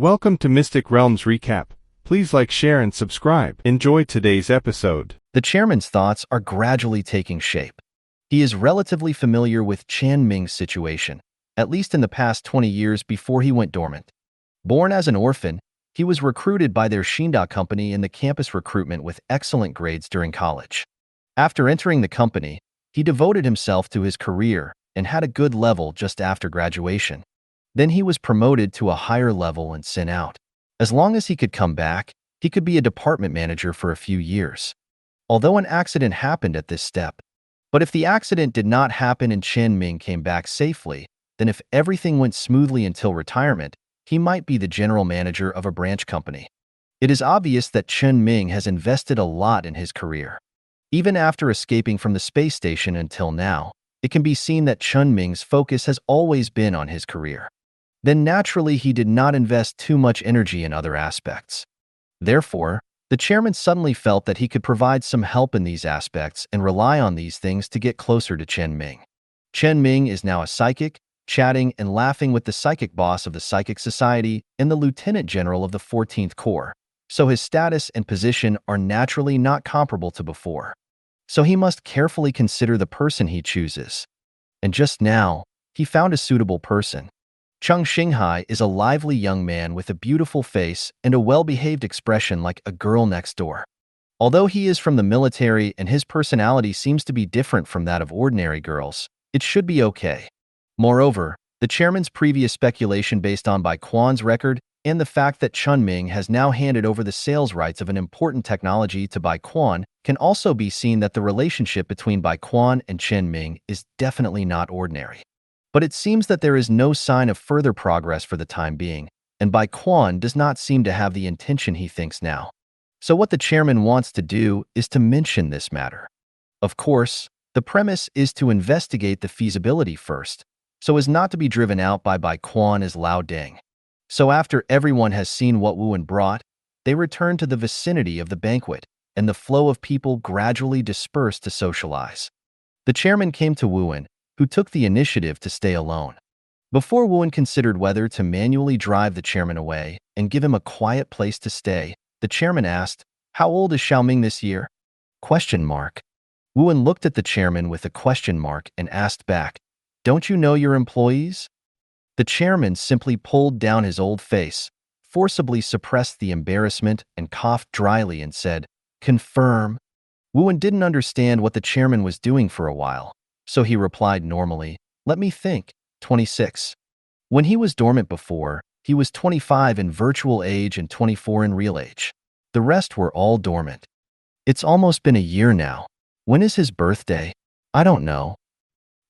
Welcome to Mystic Realms Recap. Please like, share, and subscribe. Enjoy today's episode. The chairman's thoughts are gradually taking shape. He is relatively familiar with Chen Ming's situation, at least in the past 20 years before he went dormant. Born as an orphan, he was recruited by their Shinda company in the campus recruitment with excellent grades during college. After entering the company, he devoted himself to his career and had a good level just after graduation. Then he was promoted to a higher level and sent out. As long as he could come back, he could be a department manager for a few years. Although an accident happened at this step. But if the accident did not happen and Chen Ming came back safely, then if everything went smoothly until retirement, he might be the general manager of a branch company. It is obvious that Chen Ming has invested a lot in his career. Even after escaping from the space station until now, it can be seen that Chen Ming's focus has always been on his career. Then naturally he did not invest too much energy in other aspects. Therefore, the chairman suddenly felt that he could provide some help in these aspects and rely on these things to get closer to Chen Ming. Chen Ming is now a psychic, chatting and laughing with the psychic boss of the Psychic Society and the Lieutenant General of the 14th Corps, so his status and position are naturally not comparable to before. So he must carefully consider the person he chooses. And just now, he found a suitable person. Cheng Xinghai is a lively young man with a beautiful face and a well-behaved expression like a girl next door. Although he is from the military and his personality seems to be different from that of ordinary girls, it should be okay. Moreover, the chairman's previous speculation based on Bai Quan's record and the fact that Chen Ming has now handed over the sales rights of an important technology to Bai Quan can also be seen that the relationship between Bai Quan and Chen Ming is definitely not ordinary. But it seems that there is no sign of further progress for the time being, and Bai Quan does not seem to have the intention he thinks now. So what the chairman wants to do is to mention this matter. Of course, the premise is to investigate the feasibility first, so as not to be driven out by Bai Quan as Lao Deng. So after everyone has seen what Wu brought, they return to the vicinity of the banquet, and the flow of people gradually dispersed to socialize. The chairman came to Wu, who took the initiative to stay alone. Before Wu considered whether to manually drive the chairman away and give him a quiet place to stay, the chairman asked, "How old is Xiaoming this year?" Wu looked at the chairman with a question mark and asked back, "Don't you know your employees?" The chairman simply pulled down his old face, forcibly suppressed the embarrassment and coughed dryly and said, "Confirm." Wu didn't understand what the chairman was doing for a while, so he replied normally, "Let me think, 26. When he was dormant before, he was 25 in virtual age and 24 in real age. The rest were all dormant. It's almost been a year now. When is his birthday? I don't know."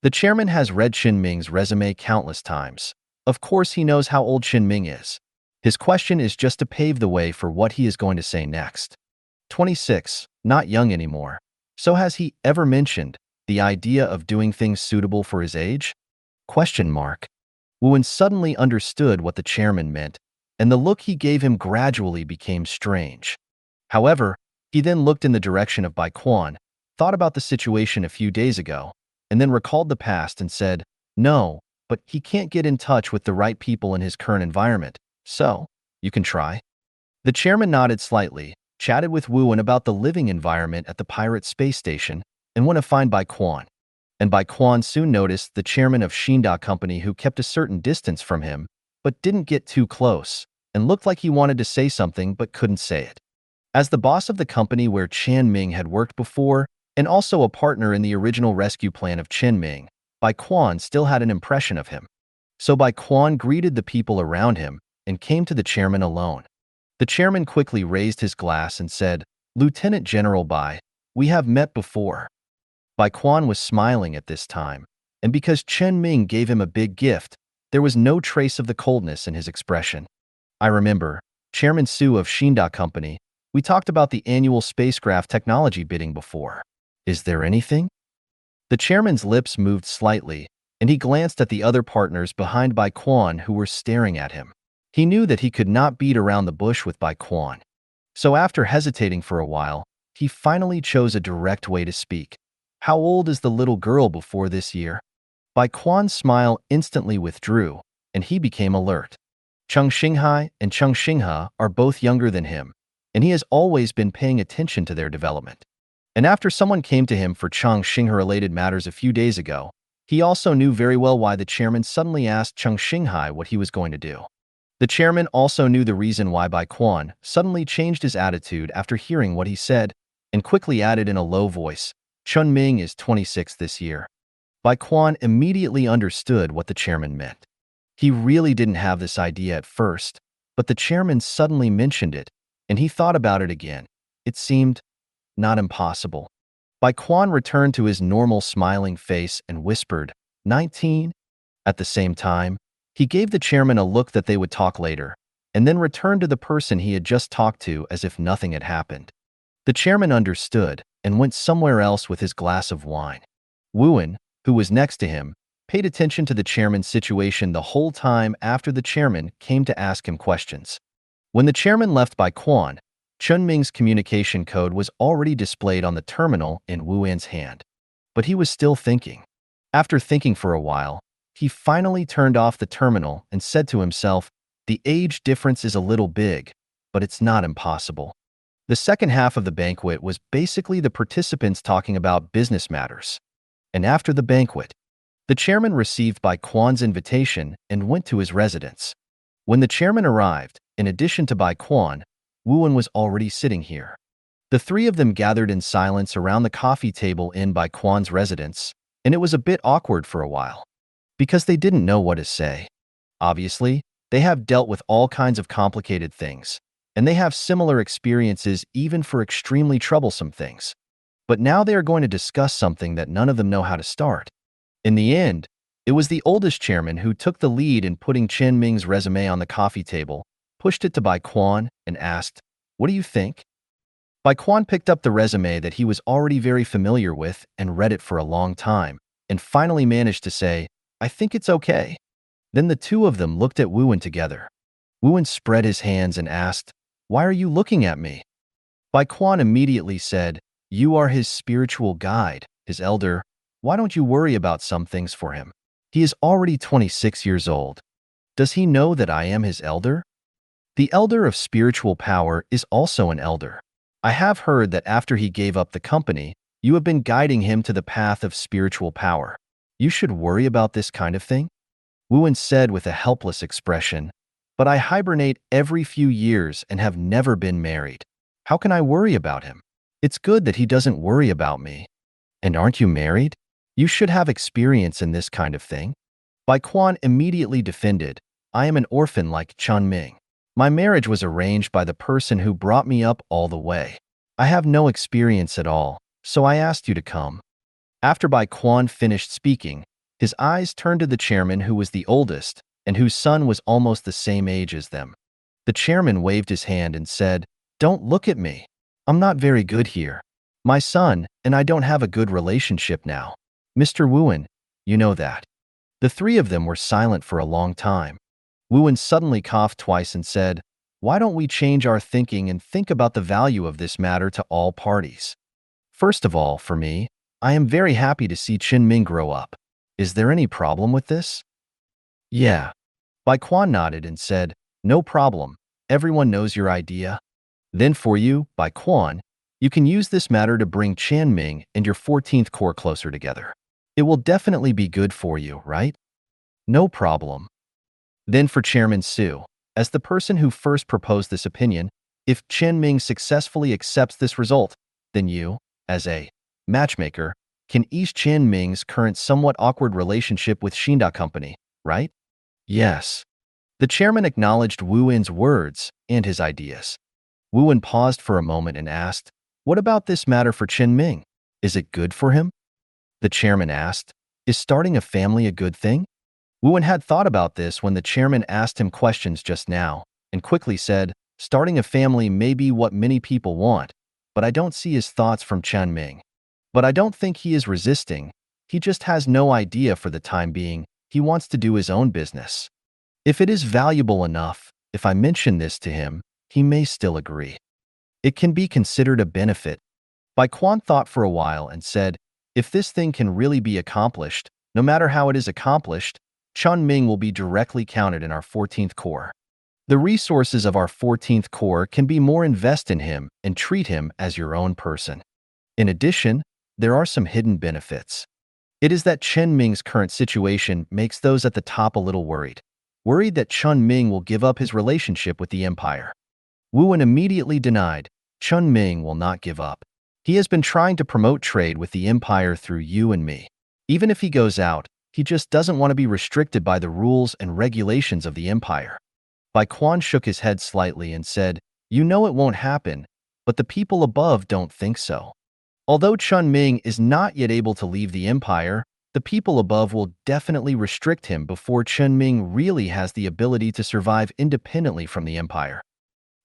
The chairman has read Chen Ming's resume countless times. Of course he knows how old Chen Ming is. His question is just to pave the way for what he is going to say next. 26, not young anymore. So has he ever mentioned the idea of doing things suitable for his age? Wu suddenly understood what the chairman meant, and the look he gave him gradually became strange. However, he then looked in the direction of Bai Quan, thought about the situation a few days ago, and then recalled the past and said, "No, but he can't get in touch with the right people in his current environment, so you can try." The chairman nodded slightly, chatted with Wu about the living environment at the pirate space station, and went to find Bai Quan. And Bai Quan soon noticed the chairman of Shinda company who kept a certain distance from him, but didn't get too close, and looked like he wanted to say something but couldn't say it. As the boss of the company where Chen Ming had worked before, and also a partner in the original rescue plan of Chen Ming, Bai Quan still had an impression of him. So Bai Quan greeted the people around him and came to the chairman alone. The chairman quickly raised his glass and said, "Lieutenant General Bai, we have met before." Bai Quan was smiling at this time, and because Chen Ming gave him a big gift, there was no trace of the coldness in his expression. "I remember, Chairman Su of Shinda Company, we talked about the annual spacecraft technology bidding before. Is there anything?" The chairman's lips moved slightly, and he glanced at the other partners behind Bai Quan who were staring at him. He knew that he could not beat around the bush with Bai Quan. So after hesitating for a while, he finally chose a direct way to speak. "How old is the little girl before this year?" Bai Quan's smile instantly withdrew, and he became alert. Cheng Xinghai and Cheng Xinghe are both younger than him, and he has always been paying attention to their development. And after someone came to him for Cheng Xinghe-related matters a few days ago, he also knew very well why the chairman suddenly asked Cheng Xinghai what he was going to do. The chairman also knew the reason why Bai Quan suddenly changed his attitude after hearing what he said, and quickly added in a low voice, Chen Ming is 26 this year. Bai Quan immediately understood what the chairman meant. He really didn't have this idea at first, but the chairman suddenly mentioned it, and he thought about it again. It seemed not impossible. Bai Quan returned to his normal smiling face and whispered, 19? At the same time, he gave the chairman a look that they would talk later, and then returned to the person he had just talked to as if nothing had happened. The chairman understood and went somewhere else with his glass of wine. Wuan, who was next to him, paid attention to the chairman's situation the whole time after the chairman came to ask him questions. When the chairman left Bai Quan, Chen Ming's communication code was already displayed on the terminal in Wuan's hand. But he was still thinking. After thinking for a while, he finally turned off the terminal and said to himself, the age difference is a little big, but it's not impossible. The second half of the banquet was basically the participants talking about business matters. And after the banquet, the chairman received Bai Quan's invitation and went to his residence. When the chairman arrived, in addition to Bai Quan, Wuan was already sitting here. The three of them gathered in silence around the coffee table in Bai Quan's residence, and it was a bit awkward for a while, because they didn't know what to say. Obviously, they have dealt with all kinds of complicated things, and they have similar experiences even for extremely troublesome things. But now they are going to discuss something that none of them know how to start. In the end, it was the oldest chairman who took the lead in putting Chen Ming's resume on the coffee table, pushed it to Bai Quan, and asked, "What do you think?" Bai Quan picked up the resume that he was already very familiar with and read it for a long time, and finally managed to say, "I think it's okay." Then the two of them looked at Wuan together. Wuan spread his hands and asked, "Why are you looking at me?" Bai Quan immediately said, "You are his spiritual guide, his elder. Why don't you worry about some things for him? He is already 26 years old. Does he know that I am his elder? The elder of spiritual power is also an elder. I have heard that after he gave up the company, you have been guiding him to the path of spiritual power. You should worry about this kind of thing?" Wuan said with a helpless expression, "But I hibernate every few years and have never been married. How can I worry about him? It's good that he doesn't worry about me. And aren't you married? You should have experience in this kind of thing." Bai Quan immediately defended, "I am an orphan like Chen Ming. My marriage was arranged by the person who brought me up all the way. I have no experience at all, so I asked you to come." After Bai Quan finished speaking, his eyes turned to the chairman who was the oldest and whose son was almost the same age as them. The chairman waved his hand and said, "Don't look at me. I'm not very good here. My son and I don't have a good relationship now. Mr. Wuan, you know that." The three of them were silent for a long time. Wuan suddenly coughed twice and said, "Why don't we change our thinking and think about the value of this matter to all parties? First of all, for me, I am very happy to see Chen Ming grow up. Is there any problem with this?" "Yeah." Bai Quan nodded and said, "No problem. Everyone knows your idea. Then for you, Bai Quan, you can use this matter to bring Chen Ming and your 14th core closer together. It will definitely be good for you, right?" "No problem." Then for Chairman Su, as the person who first proposed this opinion, if Chen Ming successfully accepts this result, then you, as a matchmaker, can ease Chen Ming's current somewhat awkward relationship with Shinda Company, right? "Yes." The chairman acknowledged Wuan's words and his ideas. Wuan paused for a moment and asked, "What about this matter for Chen Ming? Is it good for him?" The chairman asked, "Is starting a family a good thing?" Wuan had thought about this when the chairman asked him questions just now, and quickly said, "Starting a family may be what many people want, but I don't see his thoughts from Chen Ming. But I don't think he is resisting. He just has no idea for the time being. He wants to do his own business. If it is valuable enough, if I mention this to him, he may still agree. It can be considered a benefit." Bai Quan thought for a while and said, "If this thing can really be accomplished, no matter how it is accomplished, Chen Ming will be directly counted in our 14th core. The resources of our 14th core can be more invest in him and treat him as your own person. In addition, there are some hidden benefits. It is that Chen Ming's current situation makes those at the top a little worried. Worried that Chen Ming will give up his relationship with the Empire. Wu Wen immediately denied. Chen Ming will not give up. He has been trying to promote trade with the Empire through you and me. Even if he goes out, he just doesn't want to be restricted by the rules and regulations of the Empire. Bai Quan shook his head slightly and said, "You know it won't happen, but the people above don't think so. Although Chen Ming is not yet able to leave the Empire, the people above will definitely restrict him before Chen Ming really has the ability to survive independently from the Empire.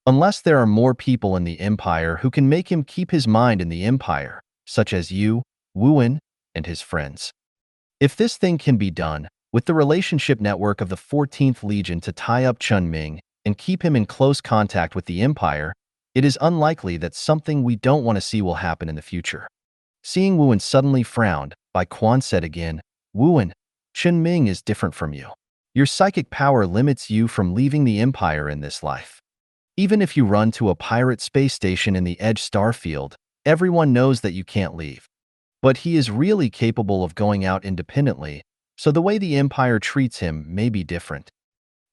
Unless there are more people in the Empire who can make him keep his mind in the Empire, such as you, Wu Wen, and his friends. If this thing can be done, with the relationship network of the 14th Legion to tie up Chen Ming and keep him in close contact with the Empire, it is unlikely that something we don't want to see will happen in the future." Seeing Wu Wen suddenly frowned, Bai Quan said again, "Wu Wen, Chen Ming is different from you. Your psychic power limits you from leaving the Empire in this life. Even if you run to a pirate space station in the Edge star field, everyone knows that you can't leave. But he is really capable of going out independently, so the way the Empire treats him may be different."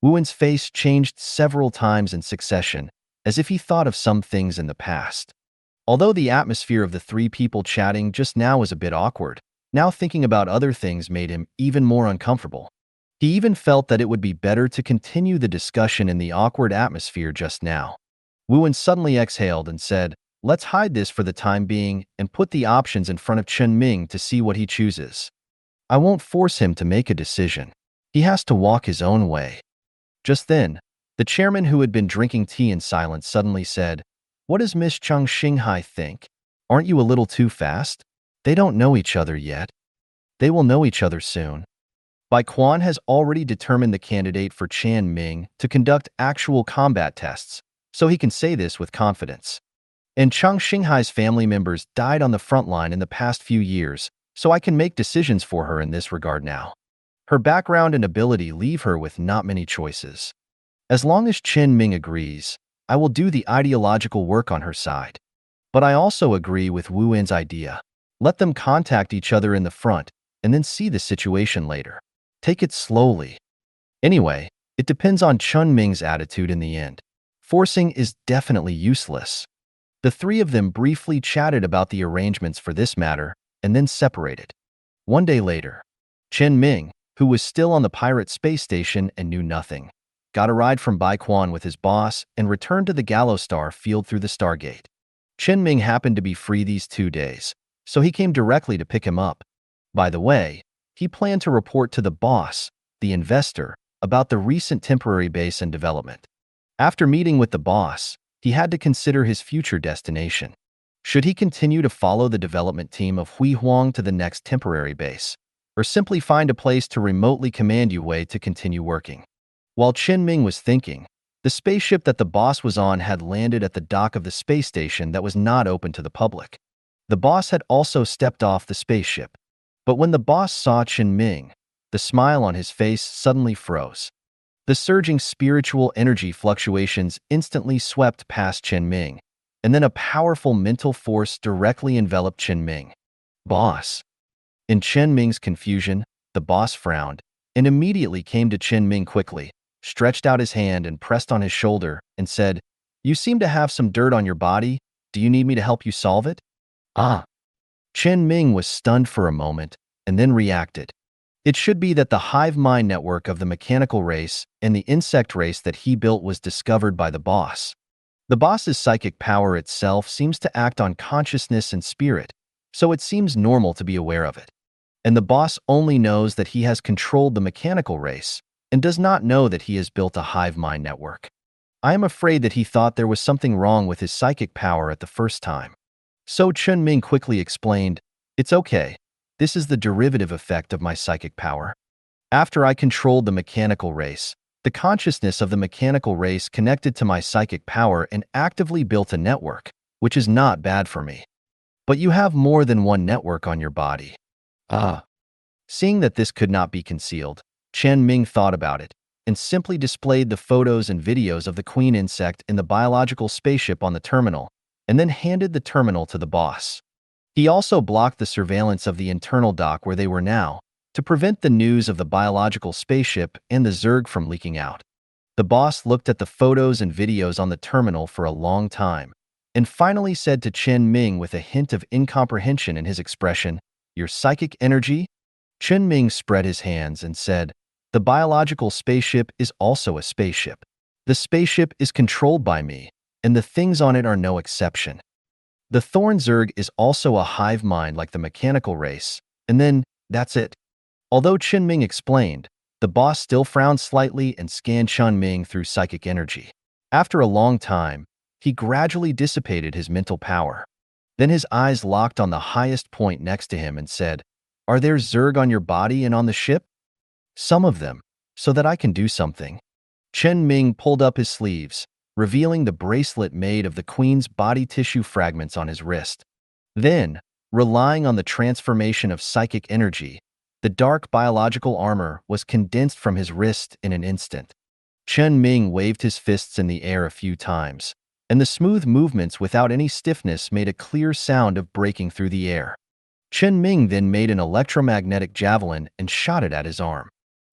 Wu Wen's face changed several times in succession, as if he thought of some things in the past. Although the atmosphere of the three people chatting just now was a bit awkward, now thinking about other things made him even more uncomfortable. He even felt that it would be better to continue the discussion in the awkward atmosphere just now. Wu Wen suddenly exhaled and said, "Let's hide this for the time being and put the options in front of Chen Ming to see what he chooses. I won't force him to make a decision. He has to walk his own way." Just then, the chairman who had been drinking tea in silence suddenly said, "What does Miss Cheng Xinghai think? Aren't you a little too fast? They don't know each other yet. They will know each other soon." Bai Quan has already determined the candidate for Chen Ming to conduct actual combat tests, so he can say this with confidence. And Cheng Xinghai's family members died on the front line in the past few years, so I can make decisions for her in this regard now. Her background and ability leave her with not many choices. As long as Chen Ming agrees, I will do the ideological work on her side. But I also agree with Wu Wen's idea. Let them contact each other in the front, and then see the situation later. Take it slowly. Anyway, it depends on Chen Ming's attitude in the end. Forcing is definitely useless. The three of them briefly chatted about the arrangements for this matter, and then separated. One day later, Chen Ming, who was still on the pirate space station and knew nothing, got a ride from Bai Quan with his boss and returned to the Gallo Star field through the Stargate. Chen Ming happened to be free these 2 days, so he came directly to pick him up. By the way, he planned to report to the boss, the investor, about the recent temporary base and development. After meeting with the boss, he had to consider his future destination. Should he continue to follow the development team of Hui Huang to the next temporary base, or simply find a place to remotely command Yue to continue working? While Chen Ming was thinking, the spaceship that the boss was on had landed at the dock of the space station that was not open to the public. The boss had also stepped off the spaceship. But when the boss saw Chen Ming, the smile on his face suddenly froze. The surging spiritual energy fluctuations instantly swept past Chen Ming, and then a powerful mental force directly enveloped Chen Ming. "Boss." In Chen Ming's confusion, the boss frowned and immediately came to Chen Ming quickly, stretched out his hand and pressed on his shoulder, and said, "You seem to have some dirt on your body. Do you need me to help you solve it?" "Ah." Chen Ming was stunned for a moment and then reacted. It should be that the hive mind network of the mechanical race and the insect race that he built was discovered by the boss. The boss's psychic power itself seems to act on consciousness and spirit, so it seems normal to be aware of it. And the boss only knows that he has controlled the mechanical race and does not know that he has built a hive mind network. I am afraid that he thought there was something wrong with his psychic power at the first time. So Chen Ming quickly explained, "It's okay. This is the derivative effect of my psychic power. After I controlled the mechanical race, the consciousness of the mechanical race connected to my psychic power and actively built a network, which is not bad for me. But you have more than one network on your body." Ah. Seeing that this could not be concealed, Chen Ming thought about it, and simply displayed the photos and videos of the queen insect in the biological spaceship on the terminal, and then handed the terminal to the boss. He also blocked the surveillance of the internal dock where they were now, to prevent the news of the biological spaceship and the Zerg from leaking out. The boss looked at the photos and videos on the terminal for a long time, and finally said to Chen Ming with a hint of incomprehension in his expression, "Your psychic energy?" Chen Ming spread his hands and said, "The biological spaceship is also a spaceship. The spaceship is controlled by me, and the things on it are no exception. The Thorn Zerg is also a hive mind like the mechanical race, and then, that's it." Although Chen Ming explained, the boss still frowned slightly and scanned Chen Ming through psychic energy. After a long time, he gradually dissipated his mental power. Then his eyes locked on the highest point next to him and said, "Are there Zerg on your body and on the ship?" "Some of them, so that I can do something." Chen Ming pulled up his sleeves, revealing the bracelet made of the queen's body tissue fragments on his wrist. Then, relying on the transformation of psychic energy, the dark biological armor was condensed from his wrist in an instant. Chen Ming waved his fists in the air a few times, and the smooth movements without any stiffness made a clear sound of breaking through the air. Chen Ming then made an electromagnetic javelin and shot it at his arm.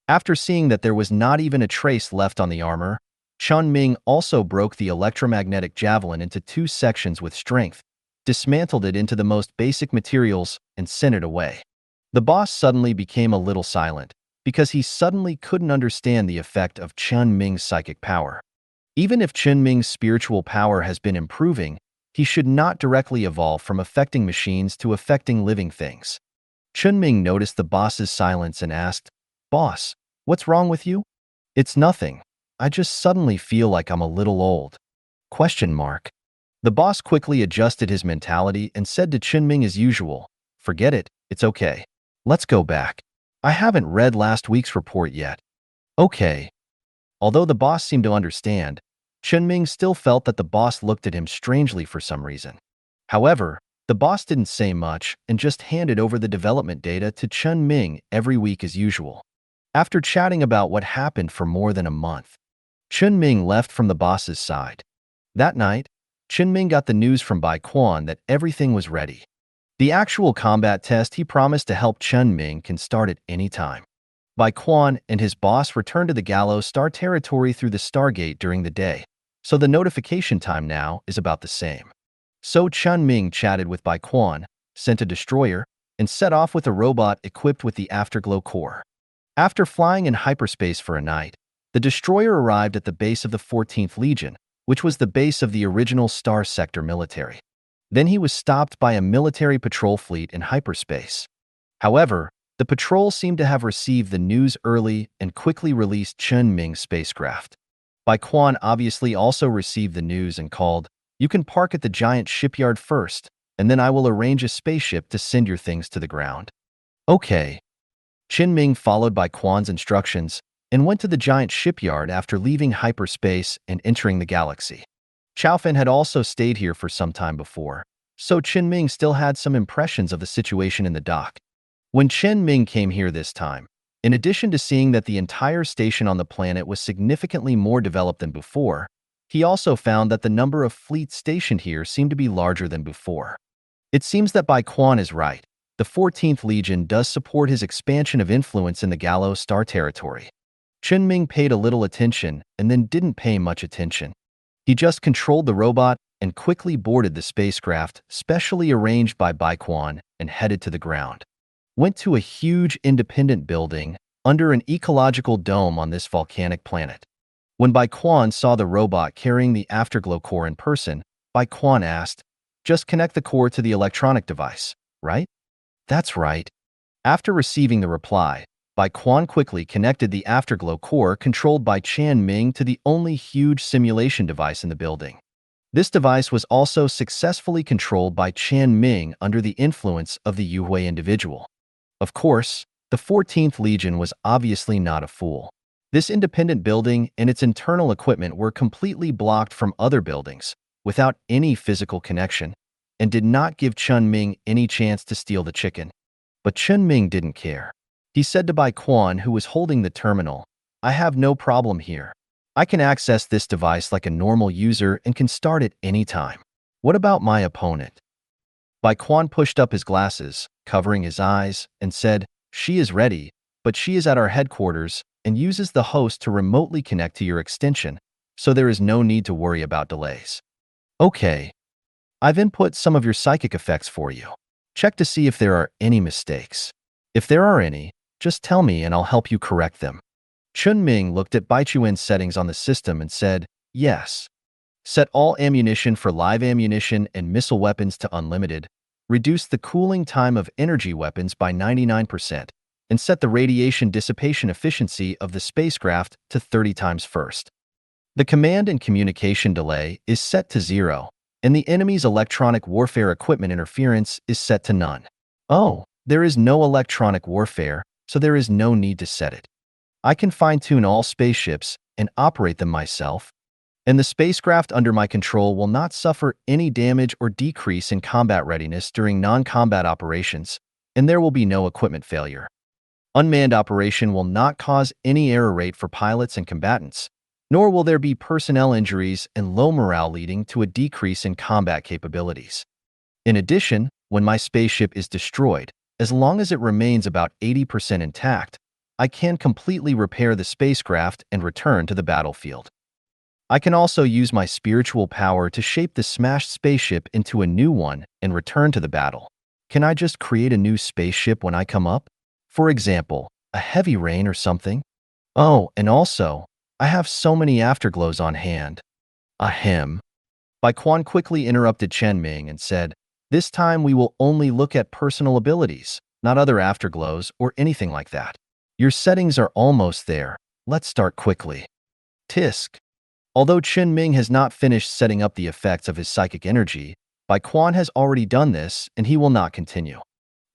After seeing that there was not even a trace left on the armor, Chen Ming also broke the electromagnetic javelin into two sections with strength, dismantled it into the most basic materials, and sent it away. The boss suddenly became a little silent, because he suddenly couldn't understand the effect of Chen Ming's psychic power. Even if Chen Ming's spiritual power has been improving, he should not directly evolve from affecting machines to affecting living things. Chen Ming noticed the boss's silence and asked, "Boss, what's wrong with you?" "It's nothing. I just suddenly feel like I'm a little old." Question mark. The boss quickly adjusted his mentality and said to Chen Ming as usual, "Forget it, it's okay. Let's go back. I haven't read last week's report yet." "Okay." Although the boss seemed to understand, Chen Ming still felt that the boss looked at him strangely for some reason. However, the boss didn't say much and just handed over the development data to Chen Ming every week as usual. After chatting about what happened for more than a month, Chen Ming left from the boss's side. That night, Chen Ming got the news from Bai Quan that everything was ready. The actual combat test he promised to help Chen Ming can start at any time. Bai Quan and his boss returned to the Gallo Star territory through the Stargate during the day, so the notification time now is about the same. So Chen Ming chatted with Bai Quan, sent a destroyer, and set off with a robot equipped with the Afterglow core. After flying in hyperspace for a night, the destroyer arrived at the base of the 14th Legion, which was the base of the original Star Sector military. Then he was stopped by a military patrol fleet in hyperspace. However, the patrol seemed to have received the news early and quickly released Chen Ming's spacecraft. Bai Quan obviously also received the news and called, "You can park at the giant shipyard first, and then I will arrange a spaceship to send your things to the ground." "Okay." Chen Ming followed Bai Quan's instructions and went to the giant shipyard after leaving hyperspace and entering the galaxy. Chaofan had also stayed here for some time before, so Chen Ming still had some impressions of the situation in the dock. When Chen Ming came here this time, in addition to seeing that the entire station on the planet was significantly more developed than before, he also found that the number of fleets stationed here seemed to be larger than before. It seems that Bai Quan is right. The 14th Legion does support his expansion of influence in the Gallo Star territory. Chen Ming paid a little attention and then didn't pay much attention. He just controlled the robot and quickly boarded the spacecraft, specially arranged by Bai Quan, and headed to the ground. Went to a huge independent building under an ecological dome on this volcanic planet. When Bai Quan saw the robot carrying the Afterglow core in person, Bai Quan asked, "Just connect the core to the electronic device, right?" "That's right." After receiving the reply, Bai Quan quickly connected the Afterglow core controlled by Chen Ming to the only huge simulation device in the building. This device was also successfully controlled by Chen Ming under the influence of the Yuhui individual. Of course, the 14th Legion was obviously not a fool. This independent building and its internal equipment were completely blocked from other buildings, without any physical connection, and did not give Chen Ming any chance to steal the chicken. But Chen Ming didn't care. He said to Bai Quan, who was holding the terminal, I have no problem here. I can access this device like a normal user and can start at any time. What about my opponent? Bai Quan pushed up his glasses, covering his eyes, and said, "She is ready, but she is at our headquarters and uses the host to remotely connect to your extension, so there is no need to worry about delays." Okay, I've input some of your psychic effects for you. Check to see if there are any mistakes. If there are any, just tell me and I'll help you correct them. Chen Ming looked at Bai Chuan's settings on the system and said, "Yes. Set all ammunition for live ammunition and missile weapons to unlimited. Reduce the cooling time of energy weapons by 99%, and set the radiation dissipation efficiency of the spacecraft to 30 times first. The command and communication delay is set to 0, and the enemy's electronic warfare equipment interference is set to none." Oh, there is no electronic warfare, so there is no need to set it. I can fine-tune all spaceships and operate them myself, and the spacecraft under my control will not suffer any damage or decrease in combat readiness during non-combat operations, and there will be no equipment failure. Unmanned operation will not cause any error rate for pilots and combatants, nor will there be personnel injuries and low morale leading to a decrease in combat capabilities. In addition, when my spaceship is destroyed, as long as it remains about 80% intact, I can completely repair the spacecraft and return to the battlefield. I can also use my spiritual power to shape the smashed spaceship into a new one and return to the battle. Can I just create a new spaceship when I come up? For example, a heavy rain or something? Oh, and also, I have so many afterglows on hand. Ahem. Bai Quan quickly interrupted Chen Ming and said, "This time we will only look at personal abilities, not other afterglows or anything like that. Your settings are almost there. Let's start quickly." Tisk. Although Chen Ming has not finished setting up the effects of his psychic energy, Bai Quan has already done this and he will not continue.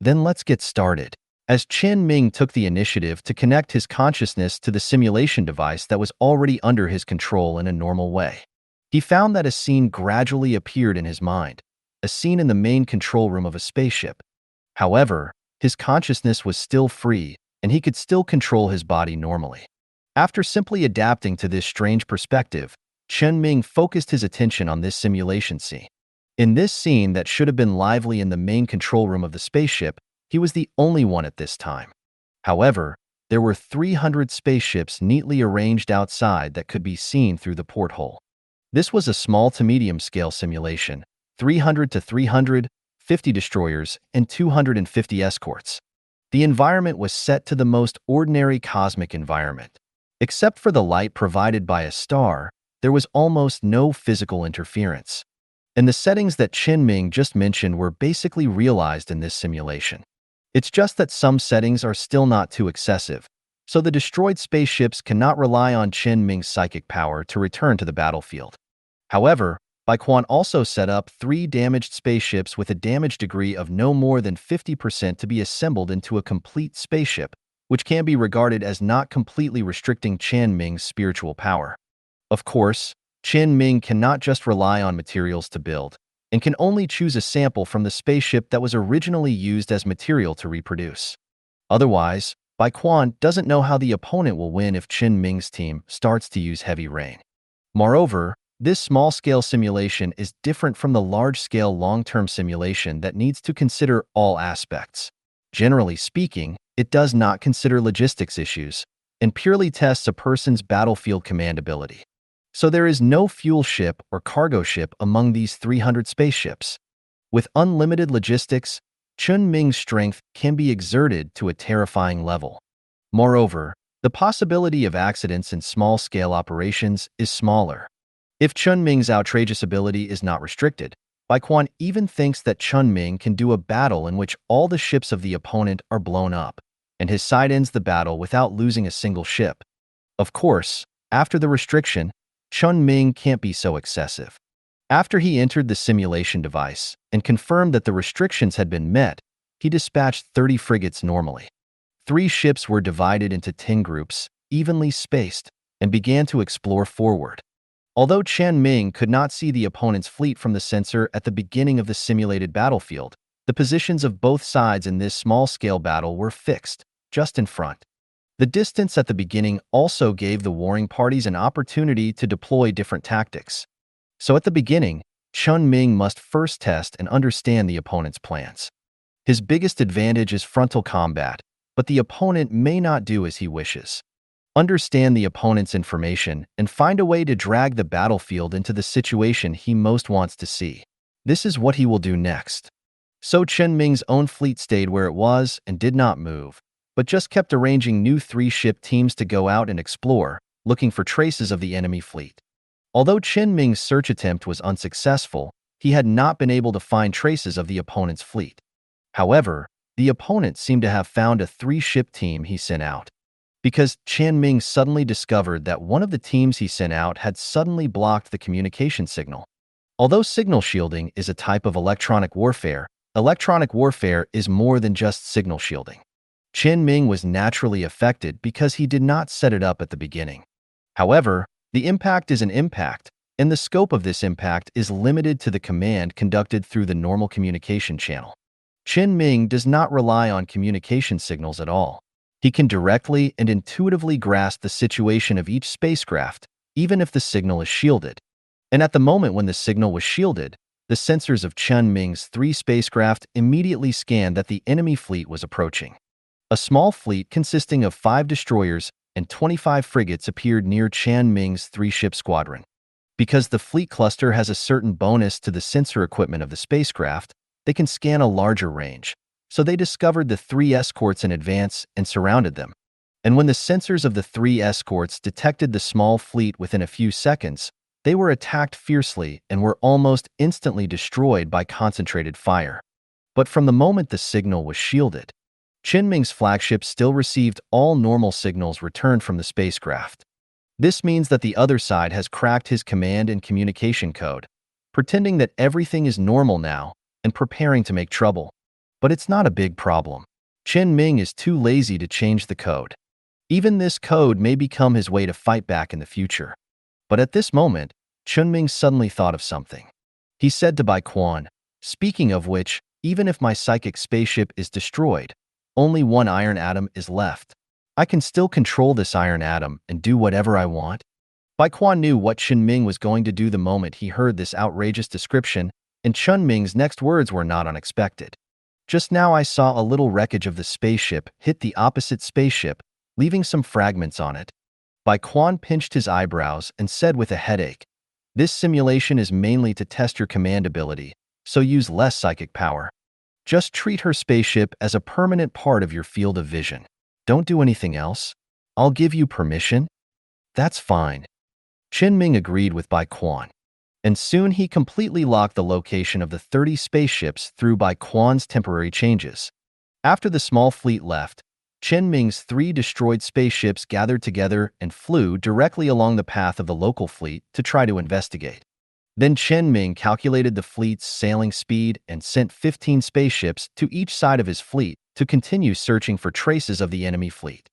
Then let's get started. As Chen Ming took the initiative to connect his consciousness to the simulation device that was already under his control in a normal way, he found that a scene gradually appeared in his mind, a scene in the main control room of a spaceship. However, his consciousness was still free, and he could still control his body normally. After simply adapting to this strange perspective, Chen Ming focused his attention on this simulation scene. In this scene that should have been lively in the main control room of the spaceship, he was the only one at this time. However, there were 300 spaceships neatly arranged outside that could be seen through the porthole. This was a small to medium scale simulation, 300 to 300, 50 destroyers, and 250 escorts. The environment was set to the most ordinary cosmic environment. Except for the light provided by a star, there was almost no physical interference. And the settings that Chen Ming just mentioned were basically realized in this simulation. It's just that some settings are still not too excessive, so the destroyed spaceships cannot rely on Chen Ming's psychic power to return to the battlefield. However, Bai Quan also set up 3 damaged spaceships with a damage degree of no more than 50% to be assembled into a complete spaceship, which can be regarded as not completely restricting Chen Ming's spiritual power. Of course, Chen Ming cannot just rely on materials to build, and can only choose a sample from the spaceship that was originally used as material to reproduce. Otherwise, Bai Quan doesn't know how the opponent will win if Chen Ming's team starts to use heavy rain. Moreover, this small-scale simulation is different from the large-scale long-term simulation that needs to consider all aspects. Generally speaking, it does not consider logistics issues and purely tests a person's battlefield command ability. So there is no fuel ship or cargo ship among these 300 spaceships. With unlimited logistics, Chen Ming's strength can be exerted to a terrifying level. Moreover, the possibility of accidents in small-scale operations is smaller. If Chen Ming's outrageous ability is not restricted, Bai Quan even thinks that Chen Ming can do a battle in which all the ships of the opponent are blown up, and his side ends the battle without losing a single ship. Of course, after the restriction, Chen Ming can't be so excessive. After he entered the simulation device and confirmed that the restrictions had been met, he dispatched 30 frigates normally. 3 ships were divided into 10 groups, evenly spaced, and began to explore forward. Although Chen Ming could not see the opponent's fleet from the sensor at the beginning of the simulated battlefield, the positions of both sides in this small-scale battle were fixed, just in front. The distance at the beginning also gave the warring parties an opportunity to deploy different tactics. So at the beginning, Chen Ming must first test and understand the opponent's plans. His biggest advantage is frontal combat, but the opponent may not do as he wishes. Understand the opponent's information and find a way to drag the battlefield into the situation he most wants to see. This is what he will do next. So Chen Ming's own fleet stayed where it was and did not move, but just kept arranging new 3-ship teams to go out and explore, looking for traces of the enemy fleet. Although Chen Ming's search attempt was unsuccessful, he had not been able to find traces of the opponent's fleet. However, the opponent seemed to have found a 3-ship team he sent out. Because Chen Ming suddenly discovered that one of the teams he sent out had suddenly blocked the communication signal. Although signal shielding is a type of electronic warfare is more than just signal shielding. Chen Ming was naturally affected because he did not set it up at the beginning. However, the impact is an impact, and the scope of this impact is limited to the command conducted through the normal communication channel. Chen Ming does not rely on communication signals at all. He can directly and intuitively grasp the situation of each spacecraft, even if the signal is shielded. And at the moment when the signal was shielded, the sensors of Chen Ming's 3 spacecraft immediately scanned that the enemy fleet was approaching. A small fleet consisting of 5 destroyers and 25 frigates appeared near Chen Ming's 3-ship squadron. Because the fleet cluster has a certain bonus to the sensor equipment of the spacecraft, they can scan a larger range. So they discovered the 3 escorts in advance and surrounded them. And when the sensors of the 3 escorts detected the small fleet within a few seconds, they were attacked fiercely and were almost instantly destroyed by concentrated fire. But from the moment the signal was shielded, Chen Ming's flagship still received all normal signals returned from the spacecraft. This means that the other side has cracked his command and communication code, pretending that everything is normal now and preparing to make trouble. But it's not a big problem. Chen Ming is too lazy to change the code. Even this code may become his way to fight back in the future. But at this moment, Chen Ming suddenly thought of something. He said to Bai Quan, "Speaking of which, even if my psychic spaceship is destroyed, only one iron atom is left. I can still control this iron atom and do whatever I want." Bai Quan knew what Chen Ming was going to do the moment he heard this outrageous description, and Chen Ming's next words were not unexpected. "Just now I saw a little wreckage of the spaceship hit the opposite spaceship, leaving some fragments on it." Bai Quan pinched his eyebrows and said with a headache, "This simulation is mainly to test your command ability, so use less psychic power. Just treat her spaceship as a permanent part of your field of vision. Don't do anything else. I'll give you permission." "That's fine." Chen Ming agreed with Bai Quan. And soon he completely locked the location of the 30 spaceships through Bai Quan's temporary changes. After the small fleet left, Chen Ming's 3 destroyed spaceships gathered together and flew directly along the path of the local fleet to try to investigate. Then Chen Ming calculated the fleet's sailing speed and sent 15 spaceships to each side of his fleet to continue searching for traces of the enemy fleet.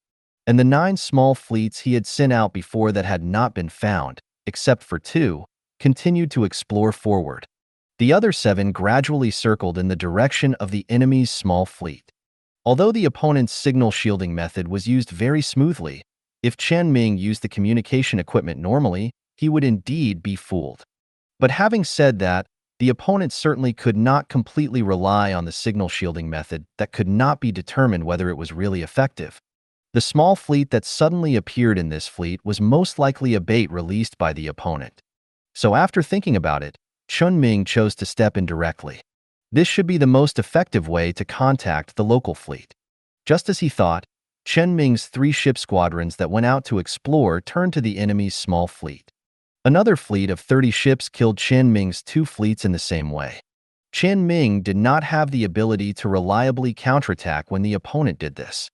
And the 9 small fleets he had sent out before that had not been found, except for 2, continued to explore forward. The other 7 gradually circled in the direction of the enemy's small fleet. Although the opponent's signal shielding method was used very smoothly, if Chen Ming used the communication equipment normally, he would indeed be fooled. But having said that, the opponent certainly could not completely rely on the signal shielding method that could not be determined whether it was really effective. The small fleet that suddenly appeared in this fleet was most likely a bait released by the opponent. So after thinking about it, Chen Ming chose to step in directly. This should be the most effective way to contact the local fleet. Just as he thought, Chen Ming's 3-ship squadrons that went out to explore turned to the enemy's small fleet. Another fleet of 30 ships killed Chen Ming's 2 fleets in the same way. Chen Ming did not have the ability to reliably counterattack when the opponent did this.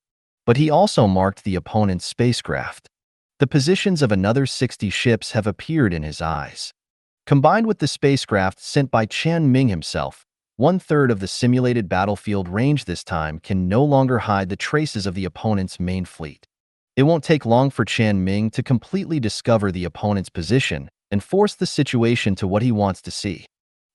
But he also marked the opponent's spacecraft. The positions of another 60 ships have appeared in his eyes. Combined with the spacecraft sent by Chen Ming himself, 1/3 of the simulated battlefield range this time can no longer hide the traces of the opponent's main fleet. It won't take long for Chen Ming to completely discover the opponent's position and force the situation to what he wants to see.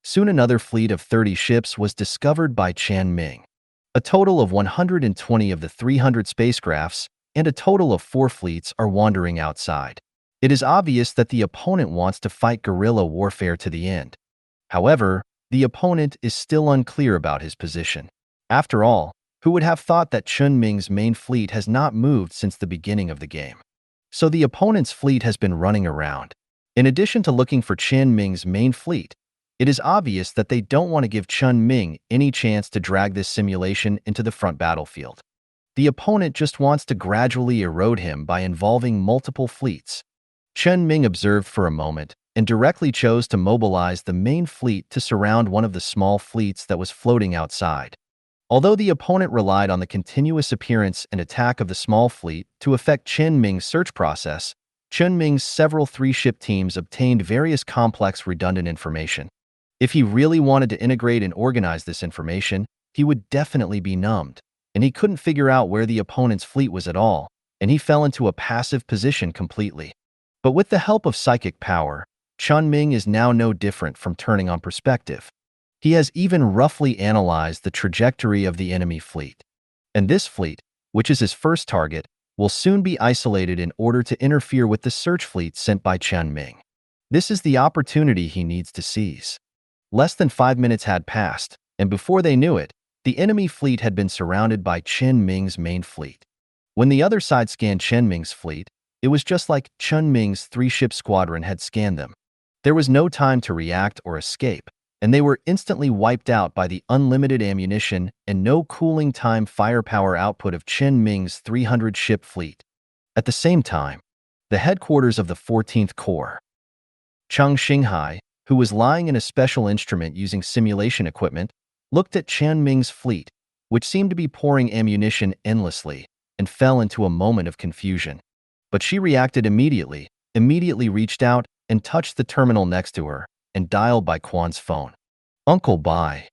Soon another fleet of 30 ships was discovered by Chen Ming. A total of 120 of the 300 spacecrafts, and a total of 4 fleets are wandering outside. It is obvious that the opponent wants to fight guerrilla warfare to the end. However, the opponent is still unclear about his position. After all, who would have thought that Chen Ming's main fleet has not moved since the beginning of the game? So the opponent's fleet has been running around. In addition to looking for Chen Ming's main fleet, it is obvious that they don't want to give Chen Ming any chance to drag this simulation into the front battlefield. The opponent just wants to gradually erode him by involving multiple fleets. Chen Ming observed for a moment and directly chose to mobilize the main fleet to surround one of the small fleets that was floating outside. Although the opponent relied on the continuous appearance and attack of the small fleet to affect Chen Ming's search process, Chen Ming's several 3-ship teams obtained various complex redundant information. If he really wanted to integrate and organize this information, he would definitely be numbed, and he couldn't figure out where the opponent's fleet was at all, and he fell into a passive position completely. But with the help of psychic power, Chen Ming is now no different from turning on perspective. He has even roughly analyzed the trajectory of the enemy fleet. And this fleet, which is his first target, will soon be isolated in order to interfere with the search fleet sent by Chen Ming. This is the opportunity he needs to seize. Less than 5 minutes had passed, and before they knew it, the enemy fleet had been surrounded by Chen Ming's main fleet. When the other side scanned Chen Ming's fleet, it was just like Chen Ming's 3-ship squadron had scanned them. There was no time to react or escape, and they were instantly wiped out by the unlimited ammunition and no cooling time firepower output of Chen Ming's 300-ship fleet. At the same time, the headquarters of the 14th Corps, Chang Xinghai, who was lying in a special instrument using simulation equipment, looked at Chen Ming's fleet, which seemed to be pouring ammunition endlessly, and fell into a moment of confusion. But she reacted immediately reached out and touched the terminal next to her, and dialed Bai Quan's phone. Uncle Bai.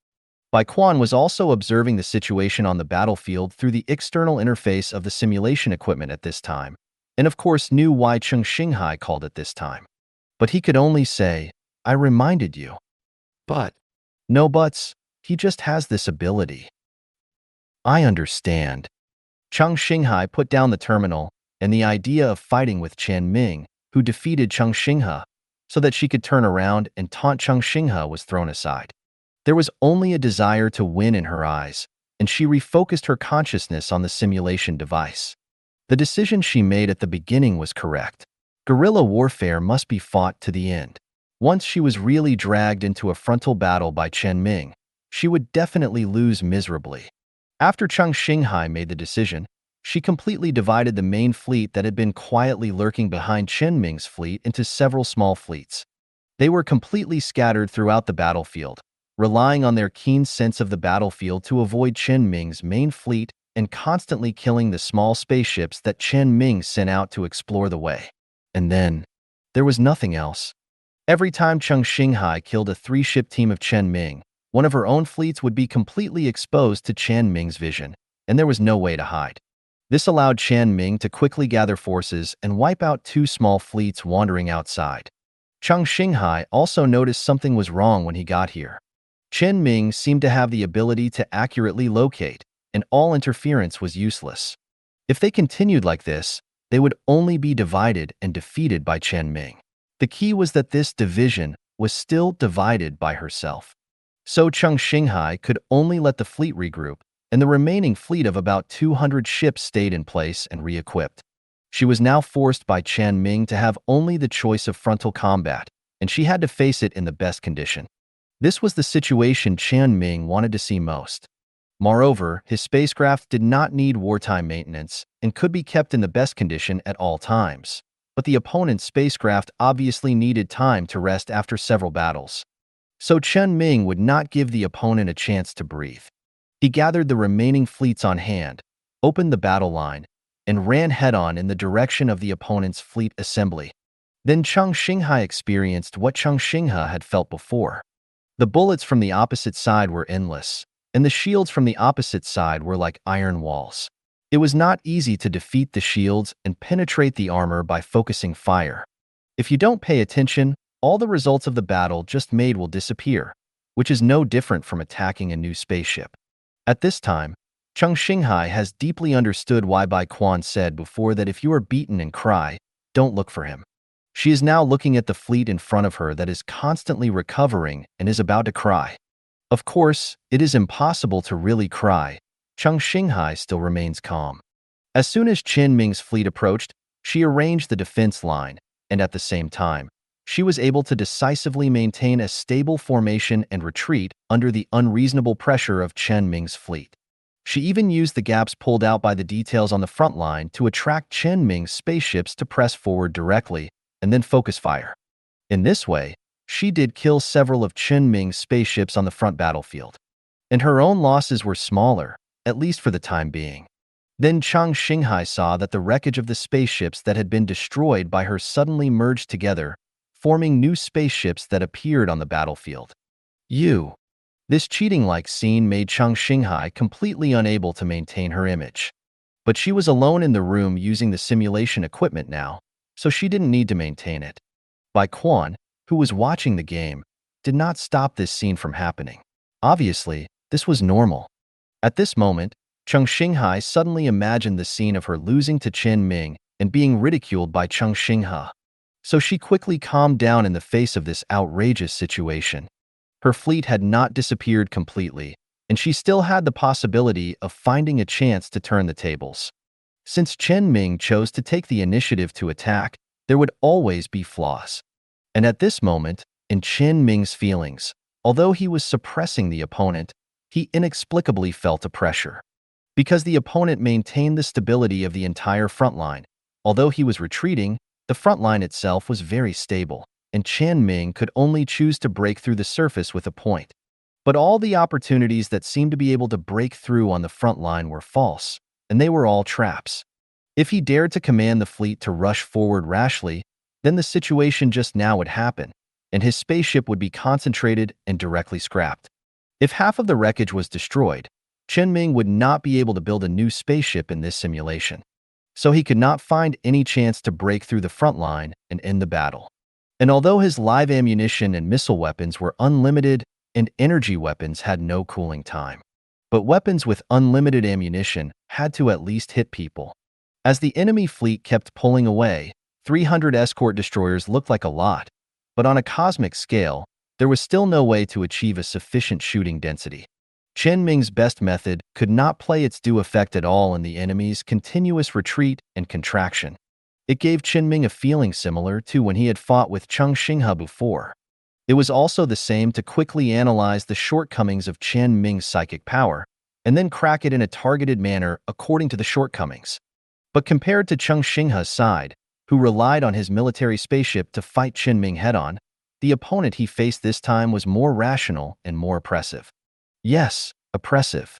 Bai Quan was also observing the situation on the battlefield through the external interface of the simulation equipment at this time, and of course knew why Cheng Xinghai called it this time. But he could only say, "I reminded you." But No buts, he just has this ability. I understand. Cheng Xinghai put down the terminal, and the idea of fighting with Chen Ming, who defeated Cheng Xinghai, so that she could turn around and taunt Cheng Xinghai was thrown aside. There was only a desire to win in her eyes, and she refocused her consciousness on the simulation device. The decision she made at the beginning was correct. Guerrilla warfare must be fought to the end. Once she was really dragged into a frontal battle by Chen Ming, she would definitely lose miserably. After Cheng Xinghai made the decision, she completely divided the main fleet that had been quietly lurking behind Chen Ming's fleet into several small fleets. They were completely scattered throughout the battlefield, relying on their keen sense of the battlefield to avoid Chen Ming's main fleet and constantly killing the small spaceships that Chen Ming sent out to explore the way. And then, there was nothing else. Every time Cheng Xinghai killed a 3-ship team of Chen Ming, one of her own fleets would be completely exposed to Chen Ming's vision, and there was no way to hide. This allowed Chen Ming to quickly gather forces and wipe out 2 small fleets wandering outside. Cheng Xinghai also noticed something was wrong when he got here. Chen Ming seemed to have the ability to accurately locate, and all interference was useless. If they continued like this, they would only be divided and defeated by Chen Ming. The key was that this division was still divided by herself. So Cheng Xinghai could only let the fleet regroup, and the remaining fleet of about 200 ships stayed in place and re-equipped. She was now forced by Chen Ming to have only the choice of frontal combat, and she had to face it in the best condition. This was the situation Chen Ming wanted to see most. Moreover, his spacecraft did not need wartime maintenance and could be kept in the best condition at all times. But the opponent's spacecraft obviously needed time to rest after several battles. So Chen Ming would not give the opponent a chance to breathe. He gathered the remaining fleets on hand, opened the battle line, and ran head-on in the direction of the opponent's fleet assembly. Then Cheng Xinghai experienced what Cheng Xinghai had felt before. The bullets from the opposite side were endless, and the shields from the opposite side were like iron walls. It was not easy to defeat the shields and penetrate the armor by focusing fire. If you don't pay attention, all the results of the battle just made will disappear, which is no different from attacking a new spaceship. At this time, Chung Xinghai has deeply understood why Bai Quan said before that if you are beaten and cry, don't look for him. She is now looking at the fleet in front of her that is constantly recovering and is about to cry. Of course, it is impossible to really cry. Chung Xinghai still remains calm. As soon as Chen Ming's fleet approached, she arranged the defense line, and at the same time, she was able to decisively maintain a stable formation and retreat under the unreasonable pressure of Chen Ming's fleet. She even used the gaps pulled out by the details on the front line to attract Chen Ming's spaceships to press forward directly and then focus fire. In this way, she did kill several of Chen Ming's spaceships on the front battlefield, and her own losses were smaller, at least for the time being. Then Chung Xinghai saw that the wreckage of the spaceships that had been destroyed by her suddenly merged together, forming new spaceships that appeared on the battlefield. This cheating-like scene made Chung Xinghai completely unable to maintain her image. But she was alone in the room using the simulation equipment now, so she didn't need to maintain it. Bai Quan, who was watching the game, did not stop this scene from happening. Obviously, this was normal. At this moment, Chung Xinghai suddenly imagined the scene of her losing to Chen Ming and being ridiculed by Chung Xinghai. So she quickly calmed down in the face of this outrageous situation. Her fleet had not disappeared completely, and she still had the possibility of finding a chance to turn the tables. Since Chen Ming chose to take the initiative to attack, there would always be flaws. And at this moment, in Chen Ming's feelings, although he was suppressing the opponent, he inexplicably felt a pressure. Because the opponent maintained the stability of the entire front line, although he was retreating, the front line itself was very stable, and Chen Ming could only choose to break through the surface with a point. But all the opportunities that seemed to be able to break through on the front line were false, and they were all traps. If he dared to command the fleet to rush forward rashly, then the situation just now would happen, and his spaceship would be concentrated and directly scrapped. If half of the wreckage was destroyed, Chen Ming would not be able to build a new spaceship in this simulation. So he could not find any chance to break through the front line and end the battle. And although his live ammunition and missile weapons were unlimited and energy weapons had no cooling time, but weapons with unlimited ammunition had to at least hit people. As the enemy fleet kept pulling away, 300 escort destroyers looked like a lot, but on a cosmic scale, there was still no way to achieve a sufficient shooting density. Chen Ming's best method could not play its due effect at all in the enemy's continuous retreat and contraction. It gave Chen Ming a feeling similar to when he had fought with Chung Xinghai before. It was also the same to quickly analyze the shortcomings of Chen Ming's psychic power, and then crack it in a targeted manner according to the shortcomings. But compared to Chung Xinghai's side, who relied on his military spaceship to fight Chen Ming head-on, the opponent he faced this time was more rational and more oppressive. Yes, oppressive.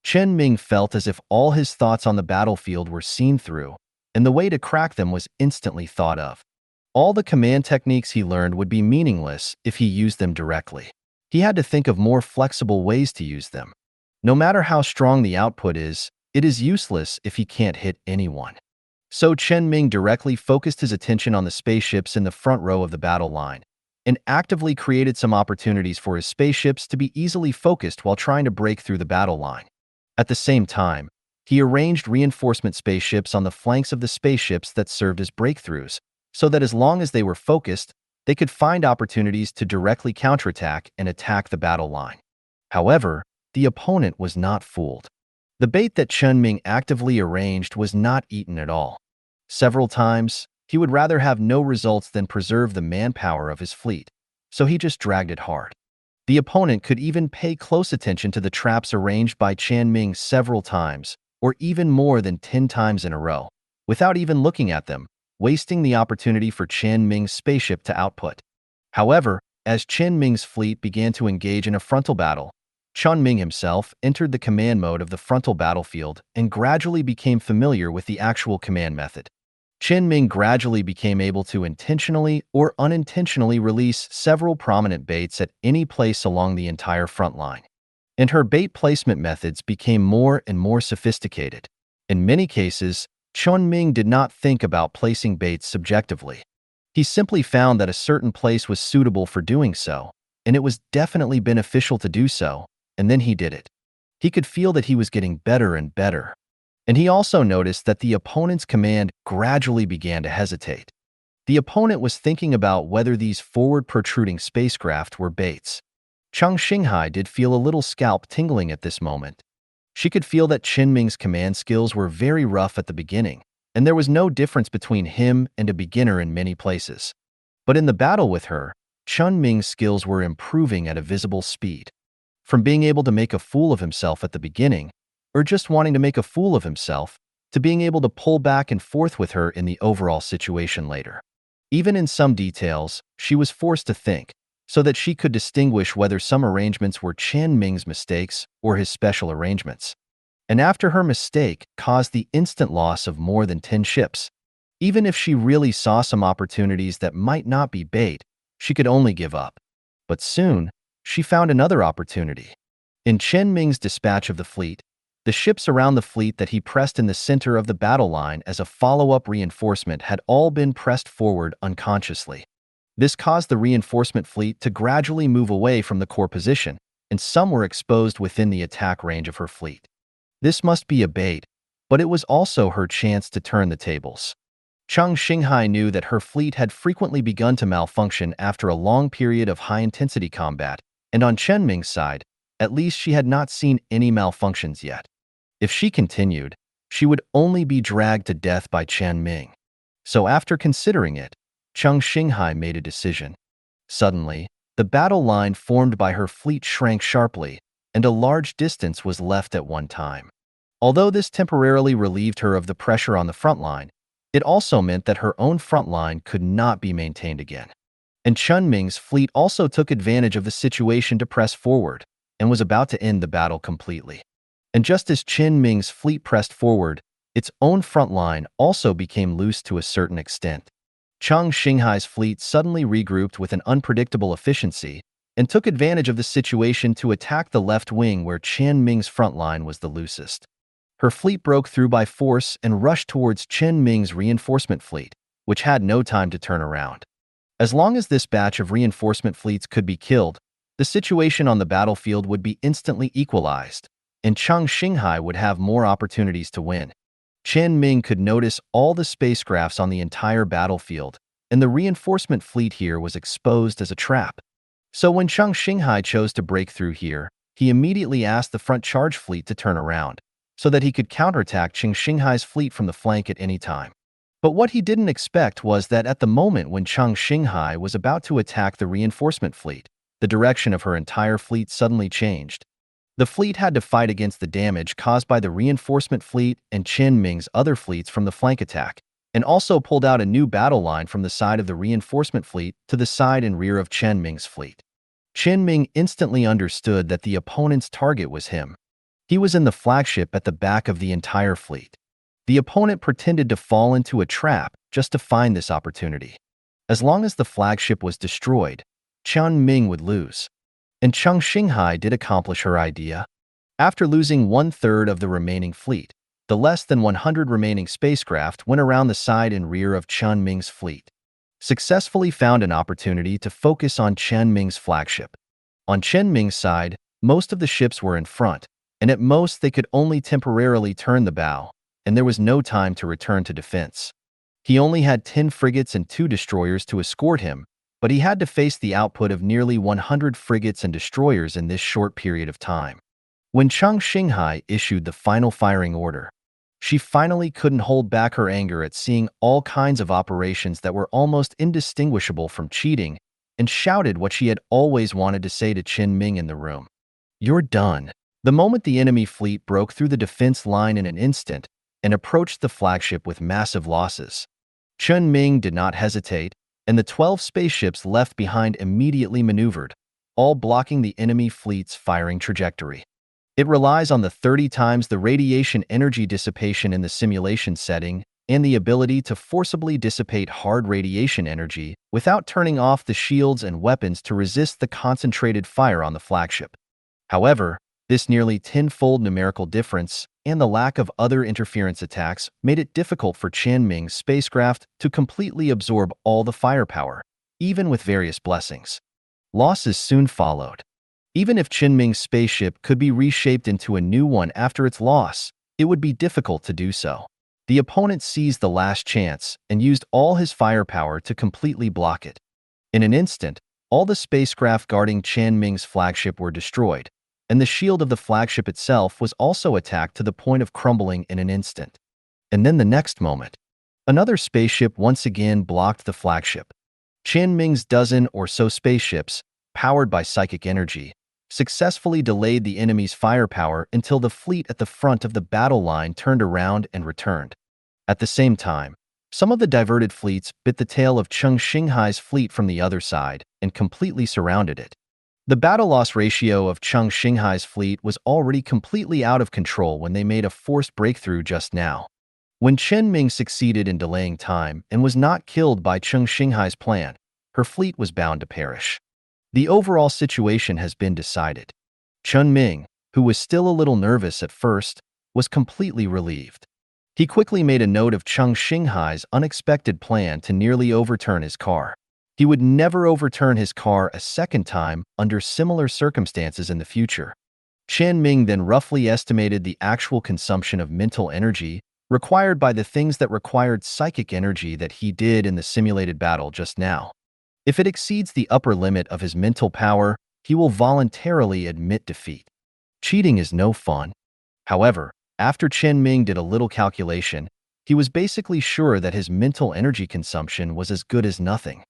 Chen Ming felt as if all his thoughts on the battlefield were seen through, and the way to crack them was instantly thought of. All the command techniques he learned would be meaningless if he used them directly. He had to think of more flexible ways to use them. No matter how strong the output is, it is useless if he can't hit anyone. So Chen Ming directly focused his attention on the spaceships in the front row of the battle line, and actively created some opportunities for his spaceships to be easily focused while trying to break through the battle line. At the same time, he arranged reinforcement spaceships on the flanks of the spaceships that served as breakthroughs, so that as long as they were focused, they could find opportunities to directly counterattack and attack the battle line. However, the opponent was not fooled. The bait that Chen Ming actively arranged was not eaten at all. Several times, he would rather have no results than preserve the manpower of his fleet, so he just dragged it hard. The opponent could even pay close attention to the traps arranged by Chen Ming several times, or even more than 10 times in a row, without even looking at them, wasting the opportunity for Chen Ming's spaceship to output. However, as Chen Ming's fleet began to engage in a frontal battle, Chen Ming himself entered the command mode of the frontal battlefield and gradually became familiar with the actual command method. Chen Ming gradually became able to intentionally or unintentionally release several prominent baits at any place along the entire front line. And her bait placement methods became more and more sophisticated. In many cases, Chen Ming did not think about placing baits subjectively. He simply found that a certain place was suitable for doing so, and it was definitely beneficial to do so, and then he did it. He could feel that he was getting better and better. And he also noticed that the opponent's command gradually began to hesitate. The opponent was thinking about whether these forward protruding spacecraft were baits. Chen Ming did feel a little scalp tingling at this moment. She could feel that Chen Ming's command skills were very rough at the beginning, and there was no difference between him and a beginner in many places. But in the battle with her, Chen Ming's skills were improving at a visible speed. From being able to make a fool of himself at the beginning, or just wanting to make a fool of himself, to being able to pull back and forth with her in the overall situation later. Even in some details, she was forced to think, so that she could distinguish whether some arrangements were Chen Ming's mistakes or his special arrangements. And after her mistake caused the instant loss of more than 10 ships, even if she really saw some opportunities that might not be bait, she could only give up. But soon, she found another opportunity. In Chen Ming's dispatch of the fleet, the ships around the fleet that he pressed in the center of the battle line as a follow-up reinforcement had all been pressed forward unconsciously. This caused the reinforcement fleet to gradually move away from the core position, and some were exposed within the attack range of her fleet. This must be a bait, but it was also her chance to turn the tables. Chen Ming knew that her fleet had frequently begun to malfunction after a long period of high-intensity combat, and on Chen Ming's side, at least she had not seen any malfunctions yet. If she continued, she would only be dragged to death by Chen Ming. So after considering it, Chen Ming made a decision. Suddenly, the battle line formed by her fleet shrank sharply, and a large distance was left at one time. Although this temporarily relieved her of the pressure on the front line, it also meant that her own front line could not be maintained again. And Chen Ming's fleet also took advantage of the situation to press forward, and was about to end the battle completely. And just as Chen Ming's fleet pressed forward, its own front line also became loose to a certain extent. Chen Ming's fleet suddenly regrouped with an unpredictable efficiency and took advantage of the situation to attack the left wing where Chen Ming's front line was the loosest. Her fleet broke through by force and rushed towards Chen Ming's reinforcement fleet, which had no time to turn around. As long as this batch of reinforcement fleets could be killed, the situation on the battlefield would be instantly equalized, and Chen Ming would have more opportunities to win. Chen Ming could notice all the spacecrafts on the entire battlefield, and the reinforcement fleet here was exposed as a trap. So when Chen Ming chose to break through here, he immediately asked the front charge fleet to turn around, so that he could counterattack Chen Ming's fleet from the flank at any time. But what he didn't expect was that at the moment when Chen Ming was about to attack the reinforcement fleet, the direction of her entire fleet suddenly changed. The fleet had to fight against the damage caused by the reinforcement fleet and Chen Ming's other fleets from the flank attack, and also pulled out a new battle line from the side of the reinforcement fleet to the side and rear of Chen Ming's fleet. Chen Ming instantly understood that the opponent's target was him. He was in the flagship at the back of the entire fleet. The opponent pretended to fall into a trap just to find this opportunity. As long as the flagship was destroyed, Chen Ming would lose. And Chen Ming did accomplish her idea. After losing 1/3 of the remaining fleet, the less than 100 remaining spacecraft went around the side and rear of Chen Ming's fleet, successfully found an opportunity to focus on Chen Ming's flagship. On Chen Ming's side, most of the ships were in front, and at most they could only temporarily turn the bow, and there was no time to return to defense. He only had 10 frigates and 2 destroyers to escort him, but he had to face the output of nearly 100 frigates and destroyers in this short period of time. When Chen Ming issued the final firing order, she finally couldn't hold back her anger at seeing all kinds of operations that were almost indistinguishable from cheating, and shouted what she had always wanted to say to Chen Ming in the room. "You're done." The moment the enemy fleet broke through the defense line in an instant and approached the flagship with massive losses, Chen Ming did not hesitate, and the 12 spaceships left behind immediately maneuvered, all blocking the enemy fleet's firing trajectory. It relies on the 30 times the radiation energy dissipation in the simulation setting and the ability to forcibly dissipate hard radiation energy without turning off the shields and weapons to resist the concentrated fire on the flagship. However, this nearly 10-fold numerical difference and the lack of other interference attacks made it difficult for Chen Ming's spacecraft to completely absorb all the firepower, even with various blessings. Losses soon followed. Even if Chen Ming's spaceship could be reshaped into a new one after its loss, it would be difficult to do so. The opponent seized the last chance and used all his firepower to completely block it. In an instant, all the spacecraft guarding Chen Ming's flagship were destroyed, and the shield of the flagship itself was also attacked to the point of crumbling in an instant. And then the next moment, another spaceship once again blocked the flagship. Chen Ming's dozen or so spaceships, powered by psychic energy, successfully delayed the enemy's firepower until the fleet at the front of the battle line turned around and returned. At the same time, some of the diverted fleets bit the tail of Chen Xinghai's fleet from the other side and completely surrounded it. The battle loss ratio of Chen Xinghai's fleet was already completely out of control when they made a forced breakthrough just now. When Chen Ming succeeded in delaying time and was not killed by Chen Xinghai's plan, her fleet was bound to perish. The overall situation has been decided. Chen Ming, who was still a little nervous at first, was completely relieved. He quickly made a note of Chen Xinghai's unexpected plan to nearly overturn his car. He would never overturn his car a second time under similar circumstances in the future. Chen Ming then roughly estimated the actual consumption of mental energy required by the things that required psychic energy that he did in the simulated battle just now. If it exceeds the upper limit of his mental power, he will voluntarily admit defeat. Cheating is no fun. However, after Chen Ming did a little calculation, he was basically sure that his mental energy consumption was as good as nothing.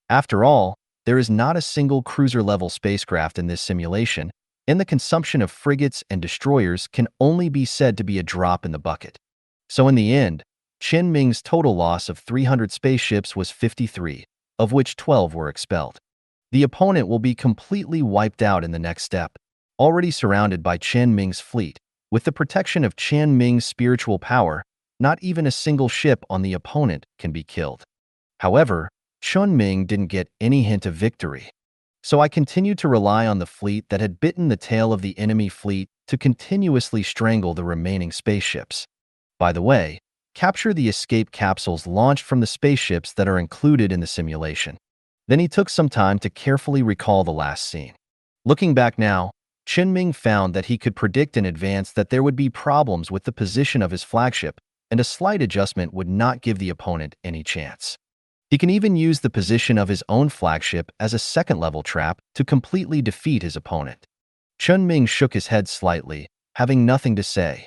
After all, there is not a single cruiser-level spacecraft in this simulation, and the consumption of frigates and destroyers can only be said to be a drop in the bucket. So in the end, Chen Ming's total loss of 300 spaceships was 53, of which 12 were expelled. The opponent will be completely wiped out in the next step, already surrounded by Chen Ming's fleet. With the protection of Chen Ming's spiritual power, not even a single ship on the opponent can be killed. However, Chen Ming didn't get any hint of victory. So I continued to rely on the fleet that had bitten the tail of the enemy fleet to continuously strangle the remaining spaceships. By the way, capture the escape capsules launched from the spaceships that are included in the simulation. Then he took some time to carefully recall the last scene. Looking back now, Chen Ming found that he could predict in advance that there would be problems with the position of his flagship, and a slight adjustment would not give the opponent any chance. He can even use the position of his own flagship as a second-level trap to completely defeat his opponent. Chen Ming shook his head slightly, having nothing to say.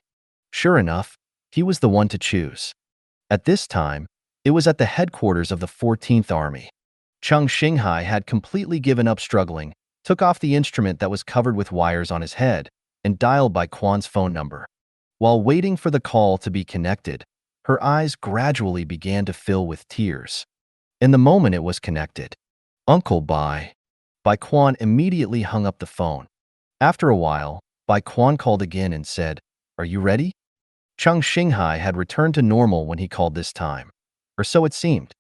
Sure enough, he was the one to choose. At this time, it was at the headquarters of the 14th Army. Chen Xinghai had completely given up struggling, took off the instrument that was covered with wires on his head, and dialed by Quan's phone number. While waiting for the call to be connected, her eyes gradually began to fill with tears. In the moment it was connected, "Uncle Bai." Bai Quan immediately hung up the phone. After a while, Bai Quan called again and said, "Are you ready?" Chen Xinghai had returned to normal when he called this time, or so it seemed.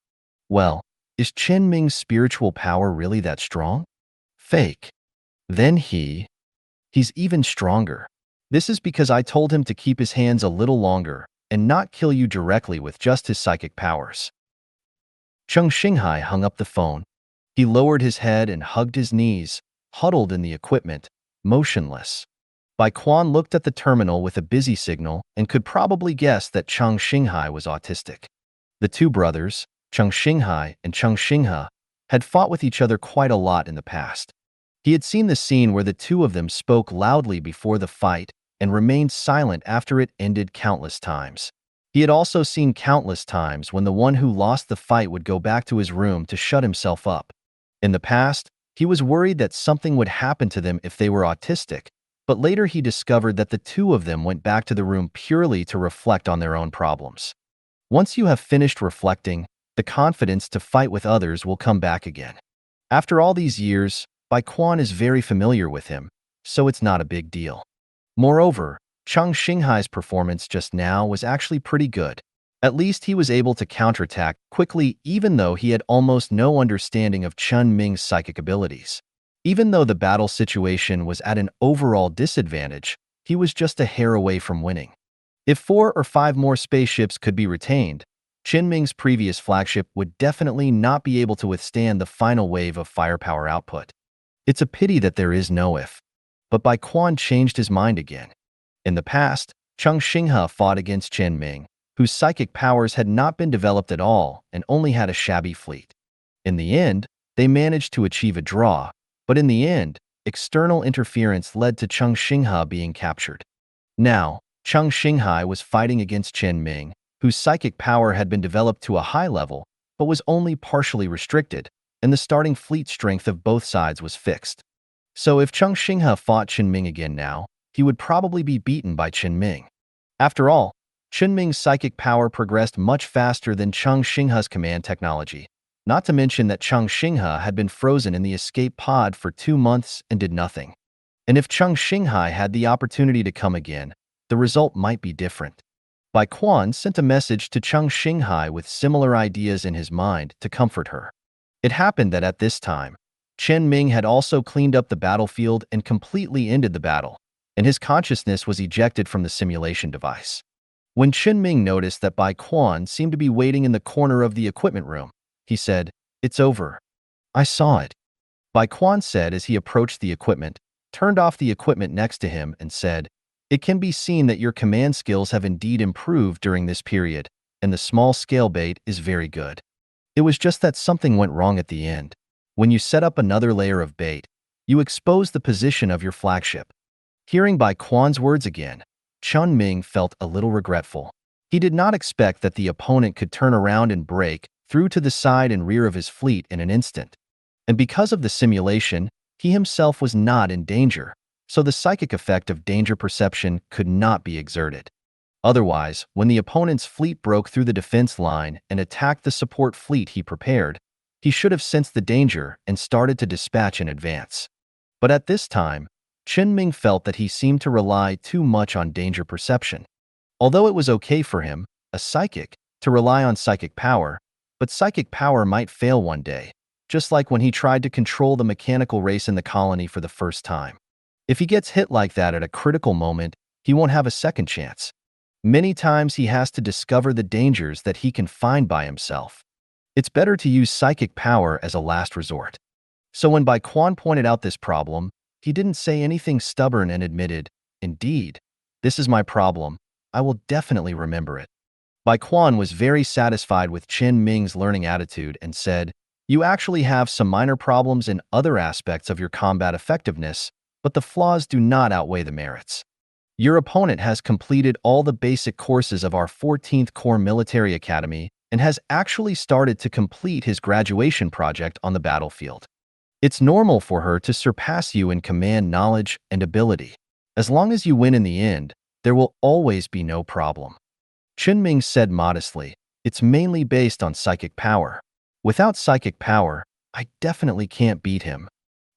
Well, is Chen Ming's spiritual power really that strong? Fake. Then he's even stronger. This is because I told him to keep his hands a little longer and not kill you directly with just his psychic powers. Chen Xinghai hung up the phone. He lowered his head and hugged his knees, huddled in the equipment, motionless. Bai Quan looked at the terminal with a busy signal and could probably guess that Chen Xinghai was autistic. The two brothers, Chen Xinghai and Chen Xinghe, had fought with each other quite a lot in the past. He had seen the scene where the two of them spoke loudly before the fight and remained silent after it ended countless times. He had also seen countless times when the one who lost the fight would go back to his room to shut himself up. In the past, he was worried that something would happen to them if they were autistic, but later he discovered that the two of them went back to the room purely to reflect on their own problems. Once you have finished reflecting, the confidence to fight with others will come back again. After all these years, Bai Quan is very familiar with him, so it's not a big deal. Moreover, Chen Xinghai's performance just now was actually pretty good. At least he was able to counterattack quickly even though he had almost no understanding of Chen Ming's psychic abilities. Even though the battle situation was at an overall disadvantage, he was just a hair away from winning. If 4 or 5 more spaceships could be retained, Chen Ming's previous flagship would definitely not be able to withstand the final wave of firepower output. It's a pity that there is no if. But Bai Quan changed his mind again. In the past, Cheng Xinghe fought against Chen Ming, whose psychic powers had not been developed at all and only had a shabby fleet. In the end, they managed to achieve a draw, but in the end, external interference led to Cheng Xinghe being captured. Now, Cheng Xinghe was fighting against Chen Ming, whose psychic power had been developed to a high level, but was only partially restricted, and the starting fleet strength of both sides was fixed. So if Cheng Xinghe fought Chen Ming again now, he would probably be beaten by Chen Ming. After all, Chen Ming's psychic power progressed much faster than Cheng Xinghe's command technology, not to mention that Cheng Xinghe had been frozen in the escape pod for 2 months and did nothing. And if Cheng Xinghe had the opportunity to come again, the result might be different. Bai Quan sent a message to Cheng Xinghe with similar ideas in his mind to comfort her. It happened that at this time, Chen Ming had also cleaned up the battlefield and completely ended the battle, and his consciousness was ejected from the simulation device. When Chen Ming noticed that Bai Quan seemed to be waiting in the corner of the equipment room, he said, "It's over. I saw it." Bai Quan said as he approached the equipment, turned off the equipment next to him, and said, "It can be seen that your command skills have indeed improved during this period, and the small-scale bait is very good. It was just that something went wrong at the end. When you set up another layer of bait, you expose the position of your flagship." Hearing Bai Quan's words again, Chen Ming felt a little regretful. He did not expect that the opponent could turn around and break through to the side and rear of his fleet in an instant. And because of the simulation, he himself was not in danger, so the psychic effect of danger perception could not be exerted. Otherwise, when the opponent's fleet broke through the defense line and attacked the support fleet he prepared, he should have sensed the danger and started to dispatch in advance. But at this time, Chen Ming felt that he seemed to rely too much on danger perception. Although it was okay for him, a psychic, to rely on psychic power, but psychic power might fail one day, just like when he tried to control the mechanical race in the colony for the first time. If he gets hit like that at a critical moment, he won't have a second chance. Many times he has to discover the dangers that he can find by himself. It's better to use psychic power as a last resort. So when Bai Quan pointed out this problem, he didn't say anything stubborn and admitted, "Indeed, this is my problem. I will definitely remember it." Bai Quan was very satisfied with Chen Ming's learning attitude and said, "You actually have some minor problems in other aspects of your combat effectiveness, but the flaws do not outweigh the merits. Your opponent has completed all the basic courses of our 14th Corps Military Academy and has actually started to complete his graduation project on the battlefield. It's normal for her to surpass you in command knowledge and ability. As long as you win in the end, there will always be no problem." Chen Ming said modestly, "It's mainly based on psychic power. Without psychic power, I definitely can't beat him.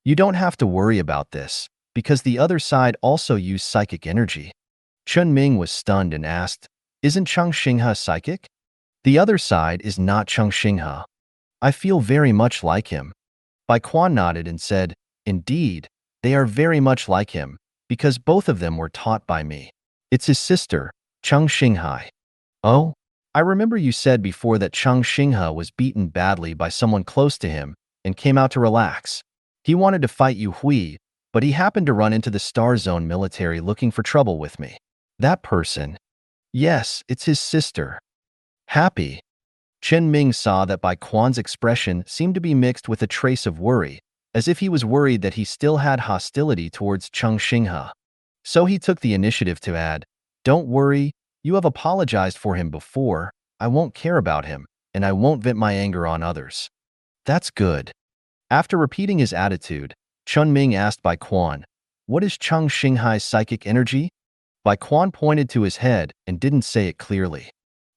You don't have to worry about this, because the other side also used psychic energy." Chen Ming was stunned and asked, "Isn't Cheng Xinghe psychic?" "The other side is not Cheng Xinghe. I feel very much like him." Bai Quan nodded and said, "Indeed, they are very much like him, because both of them were taught by me. It's his sister, Cheng Xinghe." "Oh, I remember you said before that Cheng Xinghe was beaten badly by someone close to him and came out to relax. He wanted to fight you Hui, but he happened to run into the Star Zone military looking for trouble with me." "That person?" "Yes, it's his sister." "Happy?" Chen Ming saw that Bai Quan's expression seemed to be mixed with a trace of worry, as if he was worried that he still had hostility towards Cheng Xinghe. So he took the initiative to add, "Don't worry, you have apologized for him before. I won't care about him, and I won't vent my anger on others." "That's good." After repeating his attitude, Chen Ming asked Bai Quan, "What is Cheng Xinghe's psychic energy?" Bai Quan pointed to his head and didn't say it clearly.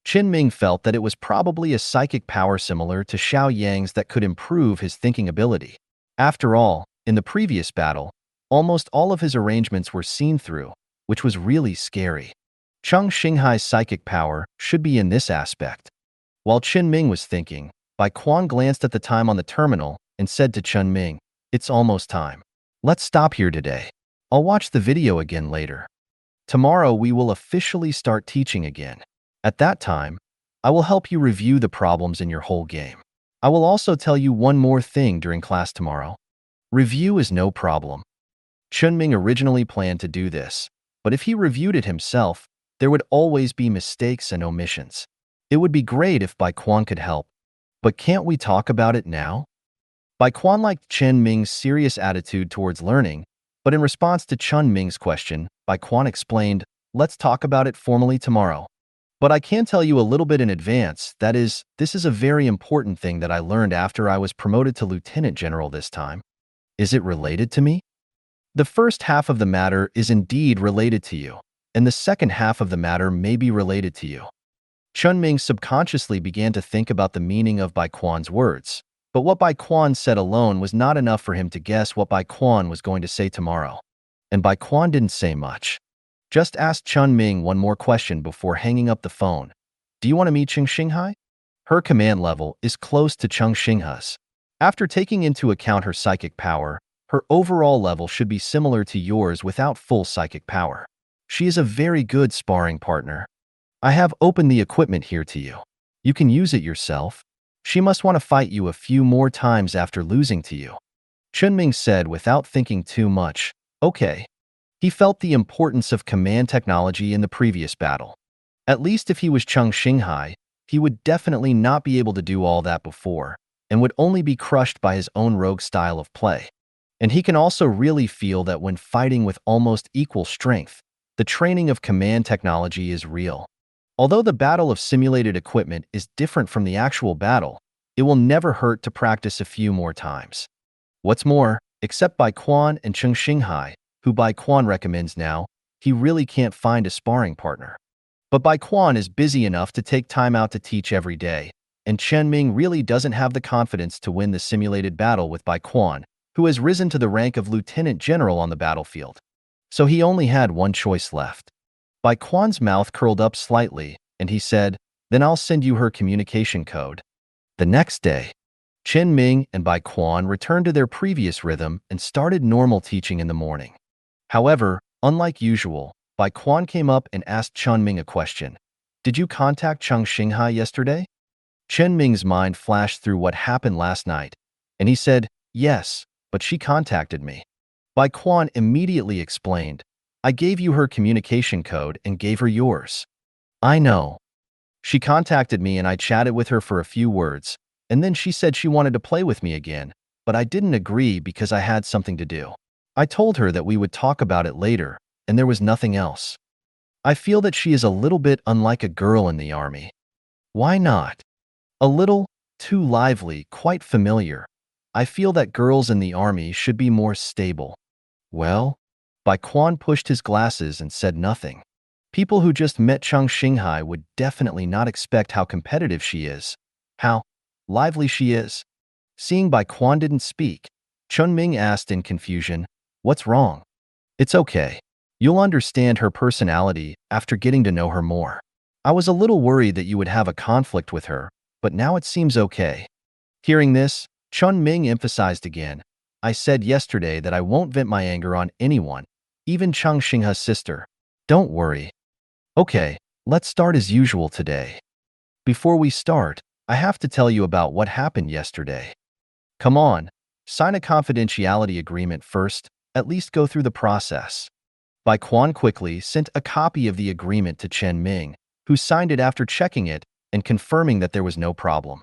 Chen Ming felt that it was probably a psychic power similar to Xiao Yang's that could improve his thinking ability. After all, in the previous battle, almost all of his arrangements were seen through, which was really scary. Cheng Xinghe's psychic power should be in this aspect. While Chen Ming was thinking, Bai Quan glanced at the time on the terminal and said to Chen Ming, "It's almost time. Let's stop here today. I'll watch the video again later. Tomorrow we will officially start teaching again. At that time, I will help you review the problems in your whole game. I will also tell you one more thing during class tomorrow. Review is no problem." Chen Ming originally planned to do this, but if he reviewed it himself, there would always be mistakes and omissions. It would be great if Bai Quan could help, but can't we talk about it now? Bai Quan liked Chen Ming's serious attitude towards learning, but in response to Chen Ming's question, Bai Quan explained, "Let's talk about it formally tomorrow. But I can tell you a little bit in advance, that is, this is a very important thing that I learned after I was promoted to Lieutenant General this time." Is it related to me? The first half of the matter is indeed related to you, and the second half of the matter may be related to you. Chen Ming subconsciously began to think about the meaning of Bai Quan's words, but what Bai Quan said alone was not enough for him to guess what Bai Quan was going to say tomorrow. And Bai Quan didn't say much. Just asked Chen Ming one more question before hanging up the phone. "Do you want to meet Cheng Xinghai? Her command level is close to Cheng Xinghai's. After taking into account her psychic power, her overall level should be similar to yours without full psychic power. She is a very good sparring partner. I have opened the equipment here to you. You can use it yourself. She must want to fight you a few more times after losing to you." Chen Ming said without thinking too much, "Okay." He felt the importance of command technology in the previous battle. At least if he was Cheng Xinghai, he would definitely not be able to do all that before, and would only be crushed by his own rogue style of play. And he can also really feel that when fighting with almost equal strength, the training of command technology is real. Although the battle of simulated equipment is different from the actual battle, it will never hurt to practice a few more times. What's more, except Bai Quan and Cheng Xinghai, who Bai Quan recommends now, he really can't find a sparring partner. But Bai Quan is busy enough to take time out to teach every day, and Chen Ming really doesn't have the confidence to win the simulated battle with Bai Quan, who has risen to the rank of Lieutenant General on the battlefield. So he only had one choice left. Bai Quan's mouth curled up slightly, and he said, "Then I'll send you her communication code." The next day, Chen Ming and Bai Quan returned to their previous rhythm and started normal teaching in the morning. However, unlike usual, Bai Quan came up and asked Chen Ming a question. "Did you contact Cheng Xinghai yesterday?" Chen Ming's mind flashed through what happened last night, and he said, "Yes, but she contacted me." Bai Quan immediately explained, "I gave you her communication code and gave her yours." "I know. She contacted me and I chatted with her for a few words, and then she said she wanted to play with me again, but I didn't agree because I had something to do. I told her that we would talk about it later, and there was nothing else. I feel that she is a little bit unlike a girl in the army." "Why not?" "A little too lively, quite familiar. I feel that girls in the army should be more stable." "Well?" Bai Quan pushed his glasses and said nothing. People who just met Cheng Xinghai would definitely not expect how competitive she is, how lively she is. Seeing Bai Quan didn't speak, Chen Ming asked in confusion, "What's wrong?" "It's okay. You'll understand her personality after getting to know her more. I was a little worried that you would have a conflict with her, but now it seems okay." Hearing this, Chen Ming emphasized again, "I said yesterday that I won't vent my anger on anyone, even Cheng Xinghai's sister. Don't worry. Okay, let's start as usual today. Before we start, I have to tell you about what happened yesterday. Come on, sign a confidentiality agreement first, at least go through the process." Bai Quan quickly sent a copy of the agreement to Chen Ming, who signed it after checking it and confirming that there was no problem.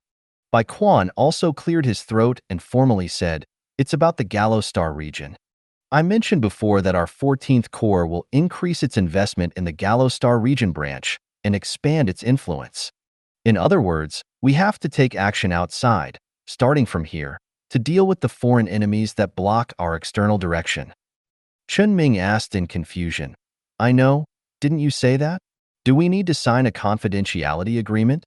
Bai Quan also cleared his throat and formally said, "It's about the Gallo Star region. I mentioned before that our 14th Corps will increase its investment in the Gallo Star region branch and expand its influence. In other words, we have to take action outside, starting from here, to deal with the foreign enemies that block our external direction." Chen Ming asked in confusion, "I know, didn't you say that? Do we need to sign a confidentiality agreement?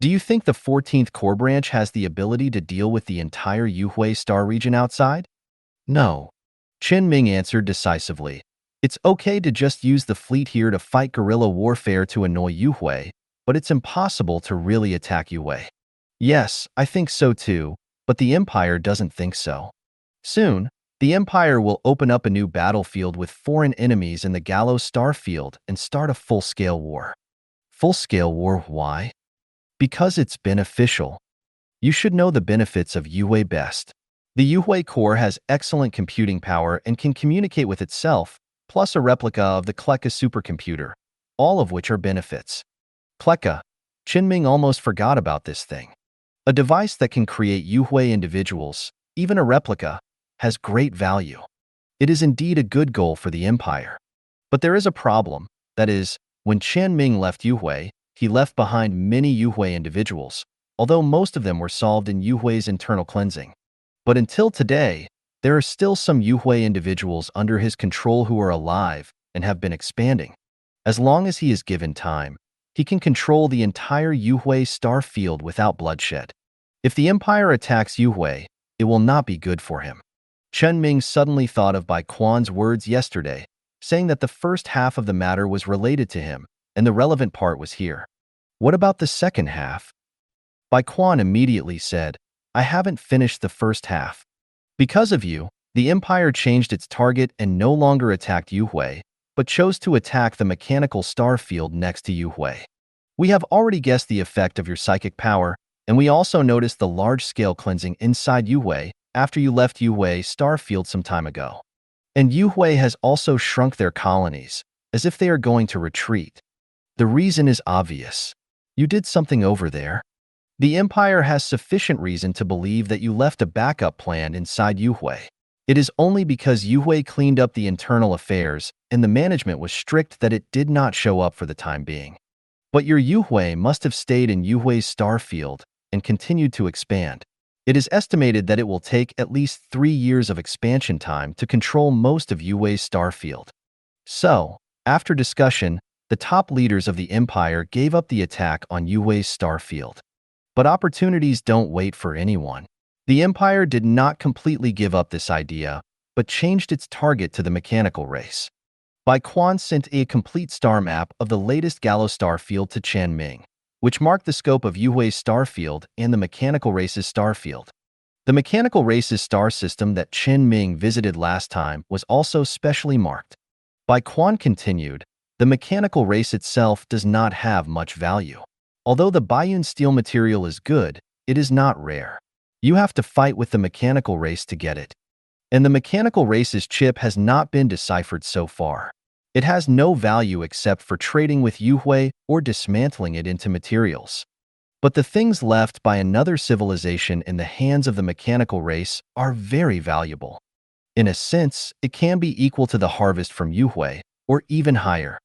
Do you think the 14th Corps branch has the ability to deal with the entire Yuhui Star region outside?" "No." Chen Ming answered decisively. "It's okay to just use the fleet here to fight guerrilla warfare to annoy Yuhui, but it's impossible to really attack Yuhui." "Yes, I think so too, but the Empire doesn't think so. Soon, the Empire will open up a new battlefield with foreign enemies in the Gallo Star field and start a full-scale war." "Full-scale war, why?" "Because it's beneficial. You should know the benefits of Yuhui best. The Yuhui core has excellent computing power and can communicate with itself, plus a replica of the Kleka supercomputer, all of which are benefits. Kleka. Chen Ming almost forgot about this thing. A device that can create Yuhui individuals, even a replica, has great value. It is indeed a good goal for the Empire. But there is a problem, that is, when Chen Ming left Yuhui, he left behind many Yuhui individuals, although most of them were solved in Yuhui's internal cleansing. But until today, there are still some Yuhui individuals under his control who are alive and have been expanding. As long as he is given time, he can control the entire Yuhui star field without bloodshed. If the Empire attacks Yuhui, it will not be good for him. Chen Ming suddenly thought of Bai Quan's words yesterday, saying that the first half of the matter was related to him, and the relevant part was here. What about the second half? Bai Quan immediately said, I haven't finished the first half. Because of you, the Empire changed its target and no longer attacked Yuhui, but chose to attack the mechanical star field next to Yuhui. We have already guessed the effect of your psychic power, and we also noticed the large-scale cleansing inside Yuhui after you left Yuhui star field some time ago. And Yuhui has also shrunk their colonies, as if they are going to retreat. The reason is obvious. You did something over there. The Empire has sufficient reason to believe that you left a backup plan inside Yuhui. It is only because Yuhui cleaned up the internal affairs and the management was strict that it did not show up for the time being. But your Yuhui must have stayed in Yuhui's star field and continued to expand. It is estimated that it will take at least 3 years of expansion time to control most of Yuhui's star field. So, after discussion, the top leaders of the Empire gave up the attack on Yuhui's star field. But opportunities don't wait for anyone. The Empire did not completely give up this idea, but changed its target to the mechanical race. Bai Quan sent a complete star map of the latest Gallo star field to Chen Ming, which marked the scope of Yuhui's star field and the mechanical race's star field. The mechanical race's star system that Chen Ming visited last time was also specially marked. Bai Quan continued, the mechanical race itself does not have much value. Although the Baiyun steel material is good, it is not rare. You have to fight with the mechanical race to get it. And the mechanical race's chip has not been deciphered so far. It has no value except for trading with Yuhui or dismantling it into materials. But the things left by another civilization in the hands of the mechanical race are very valuable. In a sense, it can be equal to the harvest from Yuhui, or even higher.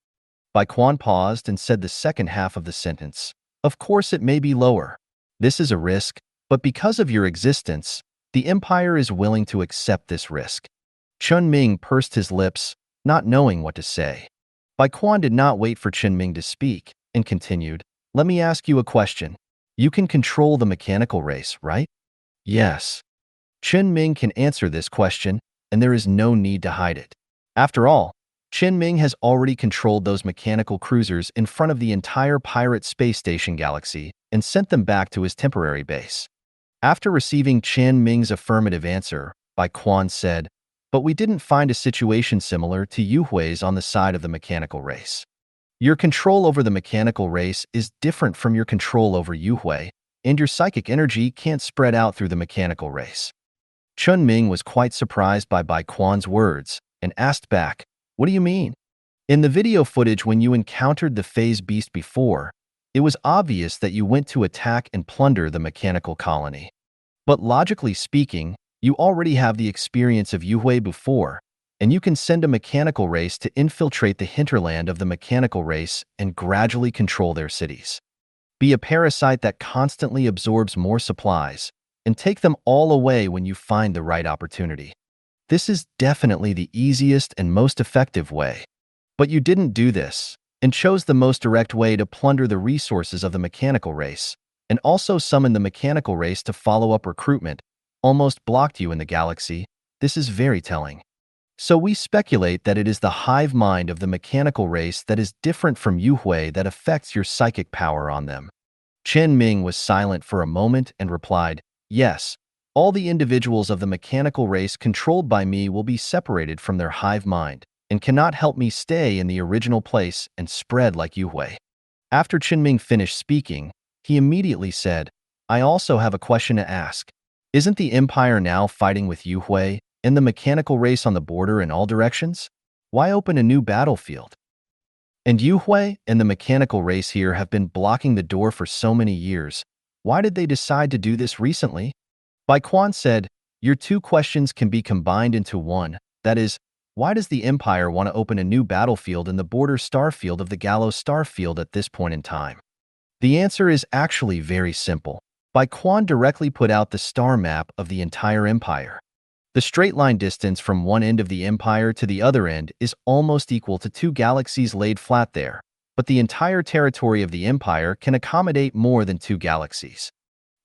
Bai Quan paused and said the second half of the sentence. Of course it may be lower. This is a risk, but because of your existence, the Empire is willing to accept this risk. Chen Ming pursed his lips, not knowing what to say. Bai Quan did not wait for Chen Ming to speak, and continued, let me ask you a question. You can control the mechanical race, right? Yes. Chen Ming can answer this question, and there is no need to hide it. After all, Chen Ming has already controlled those mechanical cruisers in front of the entire pirate space station galaxy and sent them back to his temporary base. After receiving Chen Ming's affirmative answer, Bai Quan said, but we didn't find a situation similar to Yuhui's on the side of the mechanical race. Your control over the mechanical race is different from your control over Yuhui, and your psychic energy can't spread out through the mechanical race. Chen Ming was quite surprised by Bai Quan's words and asked back, what do you mean? In the video footage when you encountered the phase beast before, it was obvious that you went to attack and plunder the mechanical colony. But logically speaking, you already have the experience of Yuhui before, and you can send a mechanical race to infiltrate the hinterland of the mechanical race and gradually control their cities. Be a parasite that constantly absorbs more supplies, and take them all away when you find the right opportunity. This is definitely the easiest and most effective way. But you didn't do this, and chose the most direct way to plunder the resources of the mechanical race, and also summon the mechanical race to follow up recruitment, almost blocked you in the galaxy. This is very telling. So we speculate that it is the hive mind of the mechanical race that is different from Yuhui that affects your psychic power on them. Chen Ming was silent for a moment and replied, yes, all the individuals of the mechanical race controlled by me will be separated from their hive mind and cannot help me stay in the original place and spread like Yuhui. After Chen Ming finished speaking, he immediately said, I also have a question to ask. Isn't the Empire now fighting with Yu Hui in the mechanical race on the border in all directions? Why open a new battlefield? And Yu Hui and the mechanical race here have been blocking the door for so many years. Why did they decide to do this recently? Bai Quan said, your two questions can be combined into one. That is, why does the Empire want to open a new battlefield in the border starfield of the Gallows starfield at this point in time? The answer is actually very simple. Bai Quan directly put out the star map of the entire Empire. The straight line distance from one end of the Empire to the other end is almost equal to two galaxies laid flat there, but the entire territory of the Empire can accommodate more than two galaxies.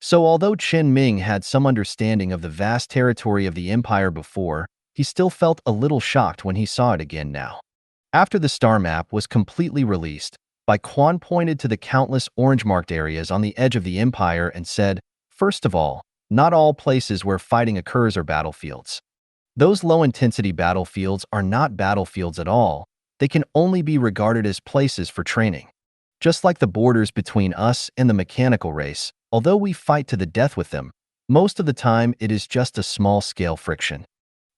So although Chen Ming had some understanding of the vast territory of the Empire before, he still felt a little shocked when he saw it again now. After the star map was completely released, Bai Quan pointed to the countless orange-marked areas on the edge of the Empire and said, first of all, not all places where fighting occurs are battlefields. Those low-intensity battlefields are not battlefields at all. They can only be regarded as places for training. Just like the borders between us and the mechanical race, although we fight to the death with them, most of the time it is just a small-scale friction.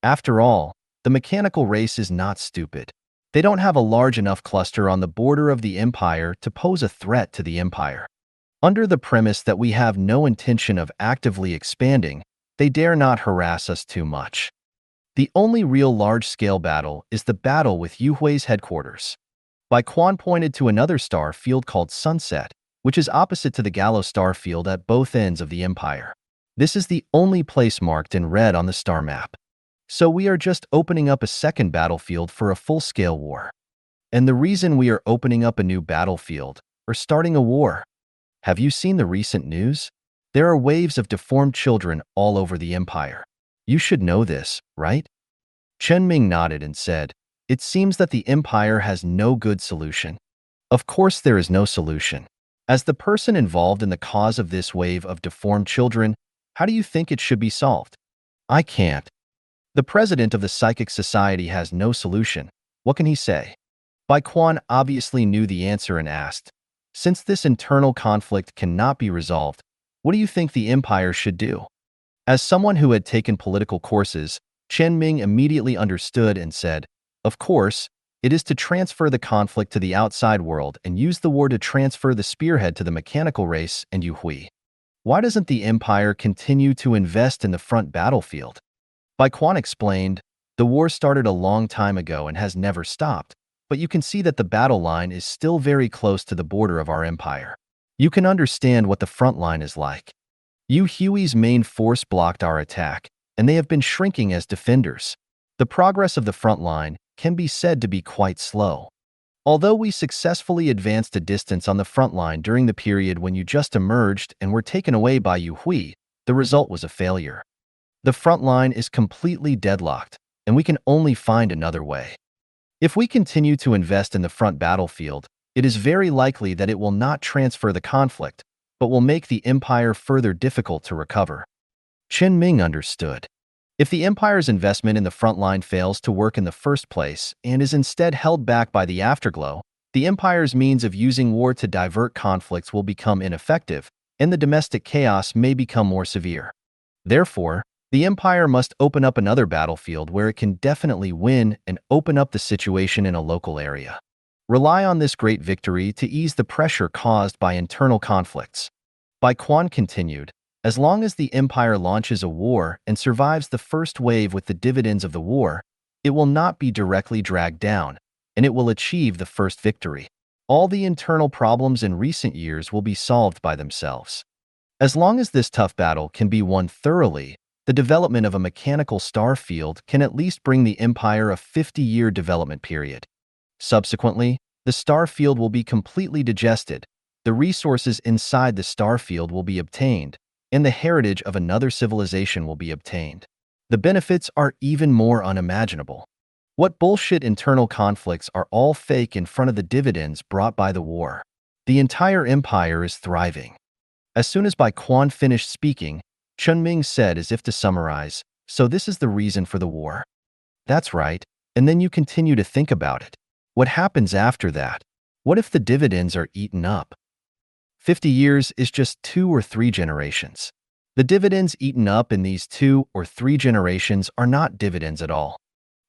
After all, the mechanical race is not stupid. They don't have a large enough cluster on the border of the Empire to pose a threat to the Empire. Under the premise that we have no intention of actively expanding, they dare not harass us too much. The only real large-scale battle is the battle with Yu Hui's headquarters. Bai Quan pointed to another star field called Sunset, which is opposite to the Gallows star field at both ends of the Empire. This is the only place marked in red on the star map. So we are just opening up a second battlefield for a full-scale war. And the reason we are opening up a new battlefield, or starting a war. Have you seen the recent news? There are waves of deformed children all over the Empire. You should know this, right? Chen Ming nodded and said, it seems that the Empire has no good solution. Of course there is no solution. As the person involved in the cause of this wave of deformed children, how do you think it should be solved? I can't. The president of the Psychic Society has no solution. What can he say? Bai Quan obviously knew the answer and asked, since this internal conflict cannot be resolved, what do you think the Empire should do? As someone who had taken political courses, Chen Ming immediately understood and said, of course, it is to transfer the conflict to the outside world and use the war to transfer the spearhead to the mechanical race and Yu Hui. Why doesn't the Empire continue to invest in the front battlefield? Bai Quan explained, the war started a long time ago and has never stopped, but you can see that the battle line is still very close to the border of our empire. You can understand what the front line is like. Yu Hui's main force blocked our attack, and they have been shrinking as defenders. The progress of the front line can be said to be quite slow. Although we successfully advanced a distance on the front line during the period when you just emerged and were taken away by Yu Hui, the result was a failure. The front line is completely deadlocked, and we can only find another way. If we continue to invest in the front battlefield, it is very likely that it will not transfer the conflict, but will make the empire further difficult to recover. Chen Ming understood. If the empire's investment in the front line fails to work in the first place and is instead held back by the afterglow, the empire's means of using war to divert conflicts will become ineffective, and the domestic chaos may become more severe. Therefore, the empire must open up another battlefield where it can definitely win and open up the situation in a local area. Rely on this great victory to ease the pressure caused by internal conflicts. Bai Quan continued, as long as the empire launches a war and survives the first wave with the dividends of the war, it will not be directly dragged down, and it will achieve the first victory. All the internal problems in recent years will be solved by themselves. As long as this tough battle can be won thoroughly, the development of a mechanical star field can at least bring the empire a 50-year development period. Subsequently, the star field will be completely digested, the resources inside the star field will be obtained, and the heritage of another civilization will be obtained. The benefits are even more unimaginable. What bullshit internal conflicts are all fake in front of the dividends brought by the war. The entire empire is thriving. As soon as Bai Quan finished speaking, Chen Ming said as if to summarize, so this is the reason for the war. That's right, and then you continue to think about it. What happens after that? What if the dividends are eaten up? 50 years is just 2 or 3 generations. The dividends eaten up in these 2 or 3 generations are not dividends at all.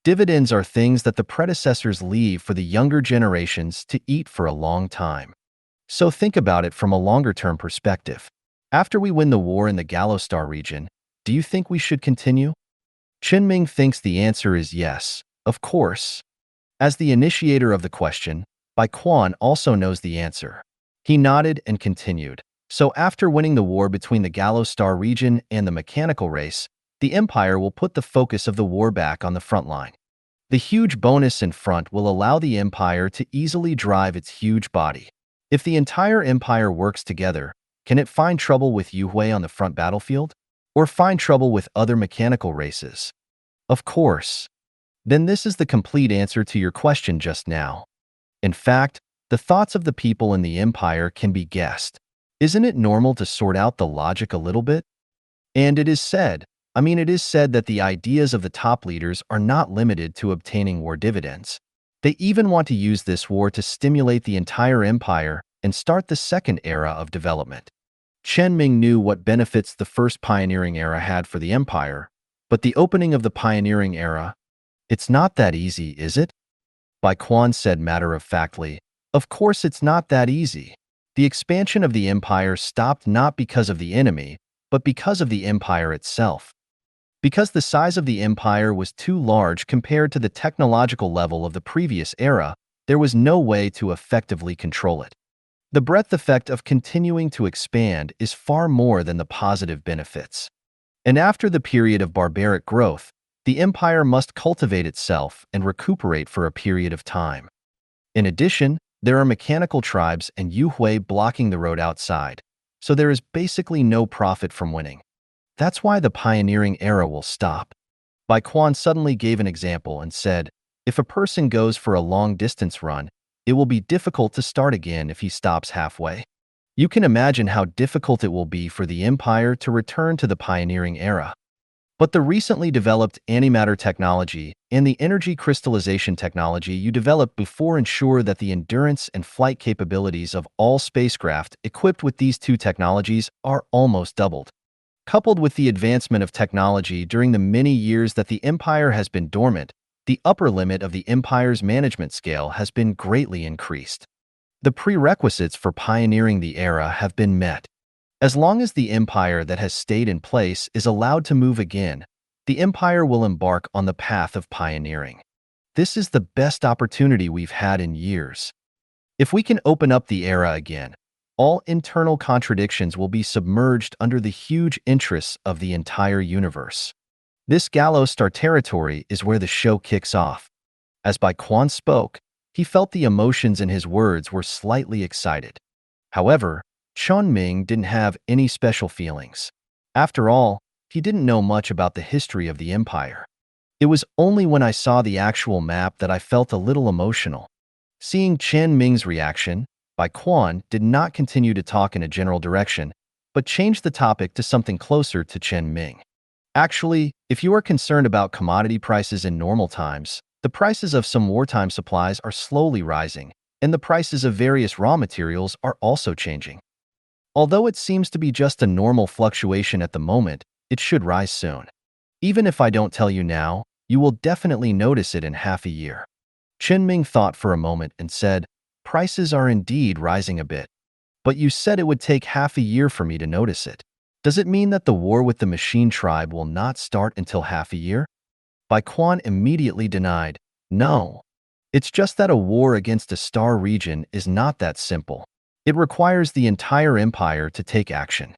Dividends are things that the predecessors leave for the younger generations to eat for a long time. So think about it from a longer-term perspective. After we win the war in the Gallo-Star region, do you think we should continue? Chen Ming thinks the answer is yes, of course. As the initiator of the question, Bai Quan also knows the answer. He nodded and continued. So after winning the war between the Gallo-Star region and the mechanical race, the Empire will put the focus of the war back on the front line. The huge bonus in front will allow the Empire to easily drive its huge body. If the entire Empire works together, can it find trouble with Yuhui on the front battlefield? Or find trouble with other mechanical races? Of course. Then this is the complete answer to your question just now. In fact, the thoughts of the people in the Empire can be guessed. Isn't it normal to sort out the logic a little bit? And it is said that the ideas of the top leaders are not limited to obtaining war dividends. They even want to use this war to stimulate the entire empire and start the second era of development. Chen Ming knew what benefits the first pioneering era had for the empire, but the opening of the pioneering era, it's not that easy, is it? Bai Quan said matter-of-factly, of course it's not that easy. The expansion of the empire stopped not because of the enemy, but because of the empire itself. Because the size of the empire was too large compared to the technological level of the previous era, there was no way to effectively control it. The breadth effect of continuing to expand is far more than the positive benefits. And after the period of barbaric growth, the empire must cultivate itself and recuperate for a period of time. In addition, there are mechanical tribes and Yuhui blocking the road outside, so there is basically no profit from winning. That's why the pioneering era will stop. Bai Quan suddenly gave an example and said, if a person goes for a long-distance run, it will be difficult to start again if he stops halfway. You can imagine how difficult it will be for the empire to return to the pioneering era. But the recently developed antimatter technology and the energy crystallization technology you developed before ensure that the endurance and flight capabilities of all spacecraft equipped with these 2 technologies are almost doubled. Coupled with the advancement of technology during the many years that the empire has been dormant, the upper limit of the empire's management scale has been greatly increased. The prerequisites for pioneering the era have been met. As long as the empire that has stayed in place is allowed to move again, the empire will embark on the path of pioneering. This is the best opportunity we've had in years. If we can open up the era again, all internal contradictions will be submerged under the huge interests of the entire universe. This Gallo-Star territory is where the show kicks off. As Bai Quan spoke, he felt the emotions in his words were slightly excited. However, Chen Ming didn't have any special feelings. After all, he didn't know much about the history of the empire. It was only when I saw the actual map that I felt a little emotional. Seeing Chen Ming's reaction, Bai Quan did not continue to talk in a general direction, but changed the topic to something closer to Chen Ming. Actually, if you are concerned about commodity prices in normal times, the prices of some wartime supplies are slowly rising, and the prices of various raw materials are also changing. Although it seems to be just a normal fluctuation at the moment, it should rise soon. Even if I don't tell you now, you will definitely notice it in half a year. Chen Ming thought for a moment and said, prices are indeed rising a bit. But you said it would take half a year for me to notice it. Does it mean that the war with the machine tribe will not start until half a year? Bai Quan immediately denied, no. It's just that a war against a star region is not that simple. It requires the entire empire to take action.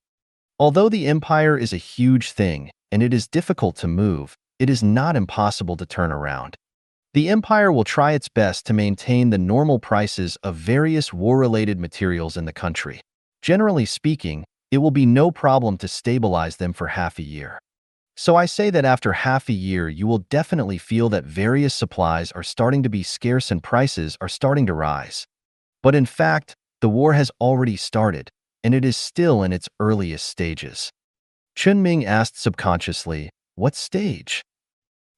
Although the empire is a huge thing and it is difficult to move, it is not impossible to turn around. The empire will try its best to maintain the normal prices of various war-related materials in the country. Generally speaking, it will be no problem to stabilize them for half a year. So I say that after half a year you will definitely feel that various supplies are starting to be scarce and prices are starting to rise. But in fact, the war has already started, and it is still in its earliest stages. Chen Ming asked subconsciously, what stage?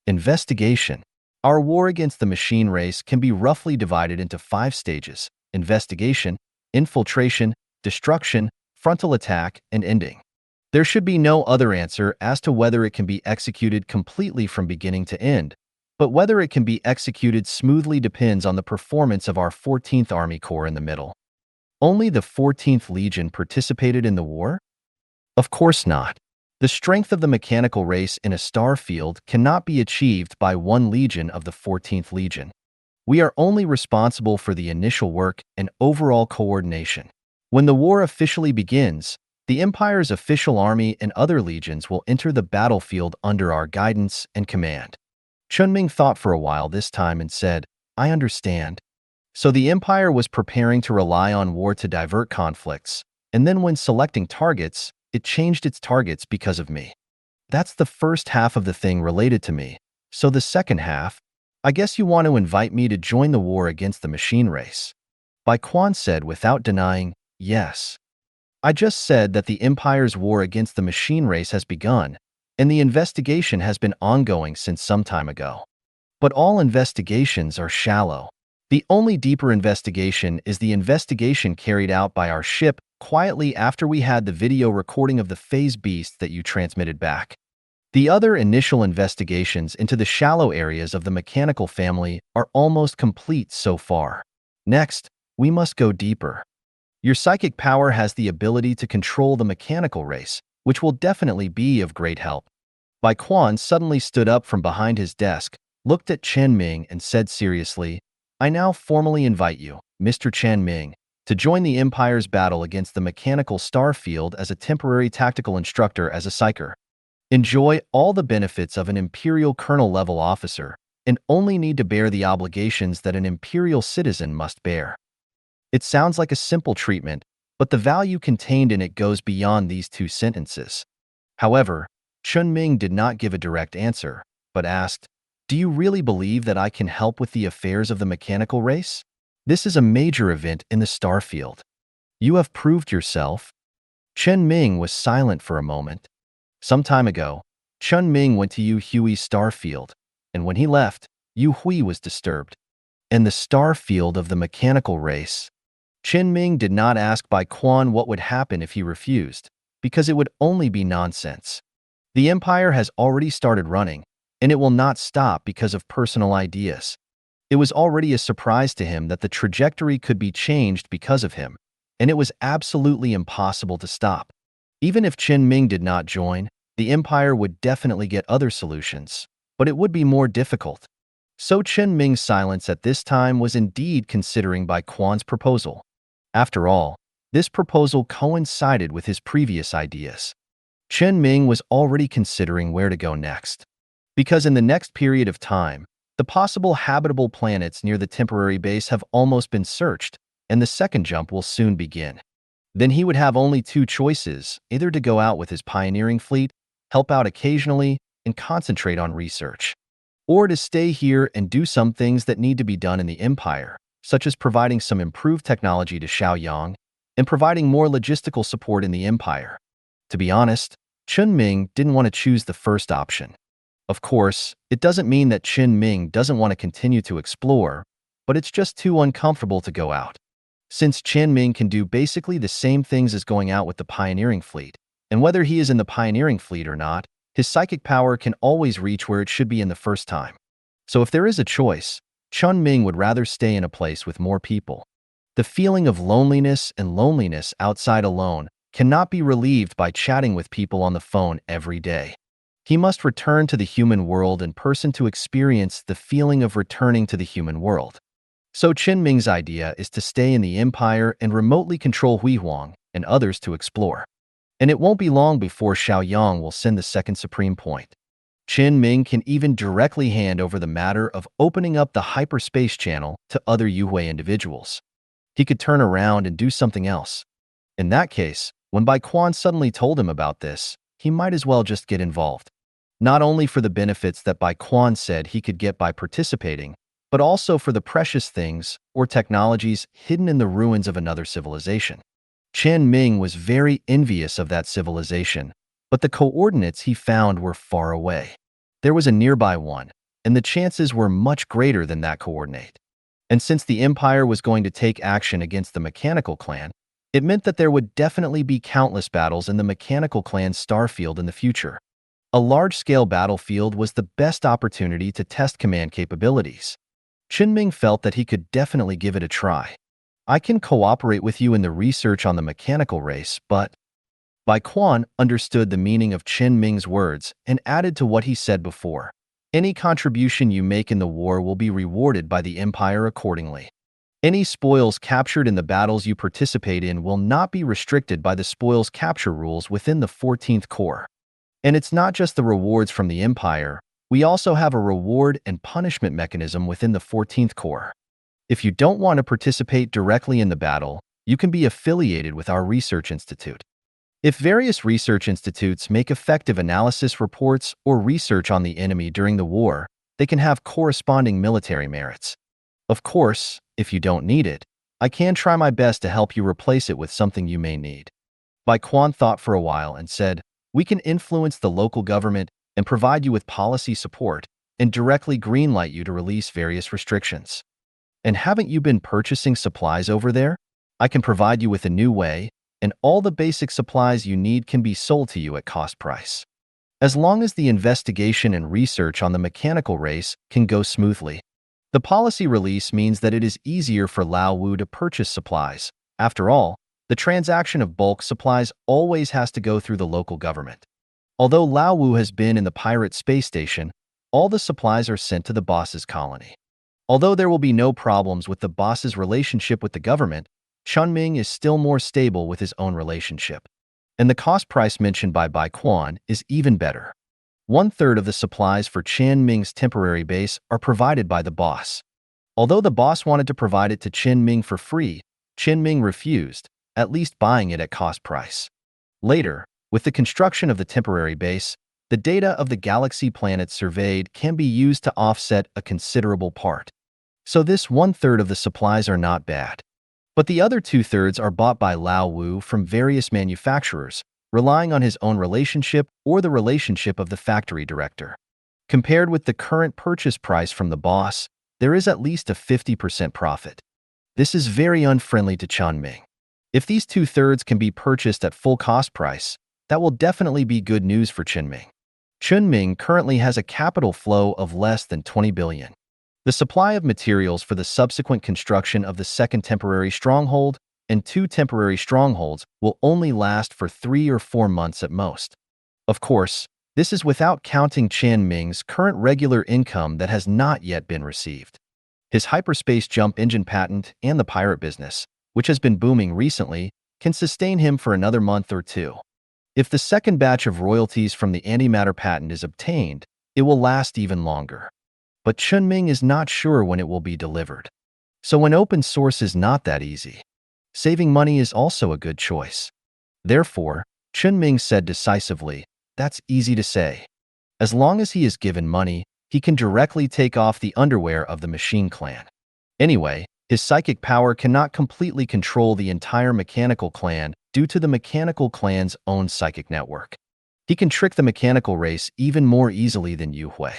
Investigation. Our war against the machine race can be roughly divided into 5 stages: investigation, infiltration, destruction, frontal attack, and ending. There should be no other answer as to whether it can be executed completely from beginning to end, but whether it can be executed smoothly depends on the performance of our 14th Army Corps in the middle. Only the 14th Legion participated in the war? Of course not. The strength of the mechanical race in a star field cannot be achieved by one legion of the 14th Legion. We are only responsible for the initial work and overall coordination. When the war officially begins, the Empire's official army and other legions will enter the battlefield under our guidance and command. Chen Ming thought for a while this time and said, I understand. So the Empire was preparing to rely on war to divert conflicts, and then when selecting targets, it changed its targets because of me. That's the first half of the thing related to me. So the second half, I guess you want to invite me to join the war against the machine race. Bai Quan said without denying, yes. I just said that the Empire's war against the machine race has begun, and the investigation has been ongoing since some time ago. But all investigations are shallow. The only deeper investigation is the investigation carried out by our ship quietly after we had the video recording of the phase beast that you transmitted back. The other initial investigations into the shallow areas of the mechanical family are almost complete so far. Next, we must go deeper. Your psychic power has the ability to control the mechanical race, which will definitely be of great help. Bai Quan suddenly stood up from behind his desk, looked at Chen Ming and said seriously, I now formally invite you, Mr. Chen Ming, to join the Empire's battle against the mechanical star field as a temporary tactical instructor as a psyker. Enjoy all the benefits of an Imperial Colonel-level officer, and only need to bear the obligations that an Imperial citizen must bear. It sounds like a simple treatment, but the value contained in it goes beyond these two sentences. However, Chen Ming did not give a direct answer, but asked, Do you really believe that I can help with the affairs of the mechanical race? This is a major event in the star field. You have proved yourself. Chen Ming was silent for a moment. Some time ago, Chen Ming went to Yu Hui's star field, and when he left, Yu Hui was disturbed. In the star field of the mechanical race, Chen Ming did not ask Bai Quan what would happen if he refused, because it would only be nonsense. The Empire has already started running, and it will not stop because of personal ideas. It was already a surprise to him that the trajectory could be changed because of him, and it was absolutely impossible to stop. Even if Chen Ming did not join, the Empire would definitely get other solutions, but it would be more difficult. So Chen Ming's silence at this time was indeed considering Bai Quan's proposal. After all, this proposal coincided with his previous ideas. Chen Ming was already considering where to go next. Because in the next period of time, the possible habitable planets near the temporary base have almost been searched, and the second jump will soon begin. Then he would have only two choices, either to go out with his pioneering fleet, help out occasionally, and concentrate on research, or to stay here and do some things that need to be done in the Empire, such as providing some improved technology to Xiaoyang and providing more logistical support in the Empire. To be honest, Chen Ming didn't want to choose the first option. Of course, it doesn't mean that Chen Ming doesn't want to continue to explore, but it's just too uncomfortable to go out. Since Chen Ming can do basically the same things as going out with the pioneering fleet, and whether he is in the pioneering fleet or not, his psychic power can always reach where it should be in the first time. So if there is a choice, Chen Ming would rather stay in a place with more people. The feeling of loneliness outside alone cannot be relieved by chatting with people on the phone every day. He must return to the human world in person to experience the feeling of returning to the human world. So Chen Ming's idea is to stay in the Empire and remotely control Hui Huang and others to explore. And it won't be long before Xiaoyang will send the second supreme point. Chen Ming can even directly hand over the matter of opening up the hyperspace channel to other Yuhui individuals. He could turn around and do something else. In that case, when Bai Quan suddenly told him about this, he might as well just get involved. Not only for the benefits that Bai Quan said he could get by participating, but also for the precious things or technologies hidden in the ruins of another civilization. Chen Ming was very envious of that civilization, but the coordinates he found were far away. There was a nearby one, and the chances were much greater than that coordinate. And since the Empire was going to take action against the mechanical clan, It meant that there would definitely be countless battles in the mechanical clan's starfield in the future. A large-scale battlefield was the best opportunity to test command capabilities. Chen Ming felt that he could definitely give it a try. I can cooperate with you in the research on the mechanical race, but Bai Quan understood the meaning of Chen Ming's words and added to what he said before. Any contribution you make in the war will be rewarded by the Empire accordingly. Any spoils captured in the battles you participate in will not be restricted by the spoils capture rules within the 14th Corps. And it's not just the rewards from the Empire, we also have a reward and punishment mechanism within the 14th Corps. If you don't want to participate directly in the battle, you can be affiliated with our research institute. If various research institutes make effective analysis reports or research on the enemy during the war, they can have corresponding military merits. Of course, if you don't need it, I can try my best to help you replace it with something you may need. Bai Quan thought for a while and said, we can influence the local government and provide you with policy support and directly greenlight you to release various restrictions. And haven't you been purchasing supplies over there? I can provide you with a new way, and all the basic supplies you need can be sold to you at cost price. As long as the investigation and research on the mechanical race can go smoothly. The policy release means that it is easier for Lao Wu to purchase supplies. After all, the transaction of bulk supplies always has to go through the local government. Although Lao Wu has been in the pirate space station, all the supplies are sent to the boss's colony. Although there will be no problems with the boss's relationship with the government, Chen Ming is still more stable with his own relationship. And the cost price mentioned by Bai Quan is even better. 1/3 of the supplies for Chen Ming's temporary base are provided by the boss. Although the boss wanted to provide it to Chen Ming for free, Chen Ming refused, at least buying it at cost price. Later, with the construction of the temporary base, the data of the galaxy planets surveyed can be used to offset a considerable part. So this 1/3 of the supplies are not bad. But the other 2/3 are bought by Lao Wu from various manufacturers, relying on his own relationship or the relationship of the factory director. Compared with the current purchase price from the boss, there is at least a 50% profit. This is very unfriendly to Chen Ming. If these 2/3 can be purchased at full cost price, that will definitely be good news for Chen Ming. Chen Ming currently has a capital flow of less than 20 billion. The supply of materials for the subsequent construction of the second temporary stronghold and 2 temporary strongholds will only last for 3 or 4 months at most. Of course, this is without counting Chen Ming's current regular income that has not yet been received. His hyperspace jump engine patent and the pirate business, which has been booming recently, can sustain him for another month or 2. If the second batch of royalties from the antimatter patent is obtained, it will last even longer. But Chen Ming is not sure when it will be delivered. So when open source is not that easy, saving money is also a good choice. Therefore, Chen Ming said decisively, that's easy to say. As long as he is given money, he can directly take off the underwear of the machine clan. Anyway, his psychic power cannot completely control the entire mechanical clan due to the mechanical clan's own psychic network. He can trick the mechanical race even more easily than Yu Hui.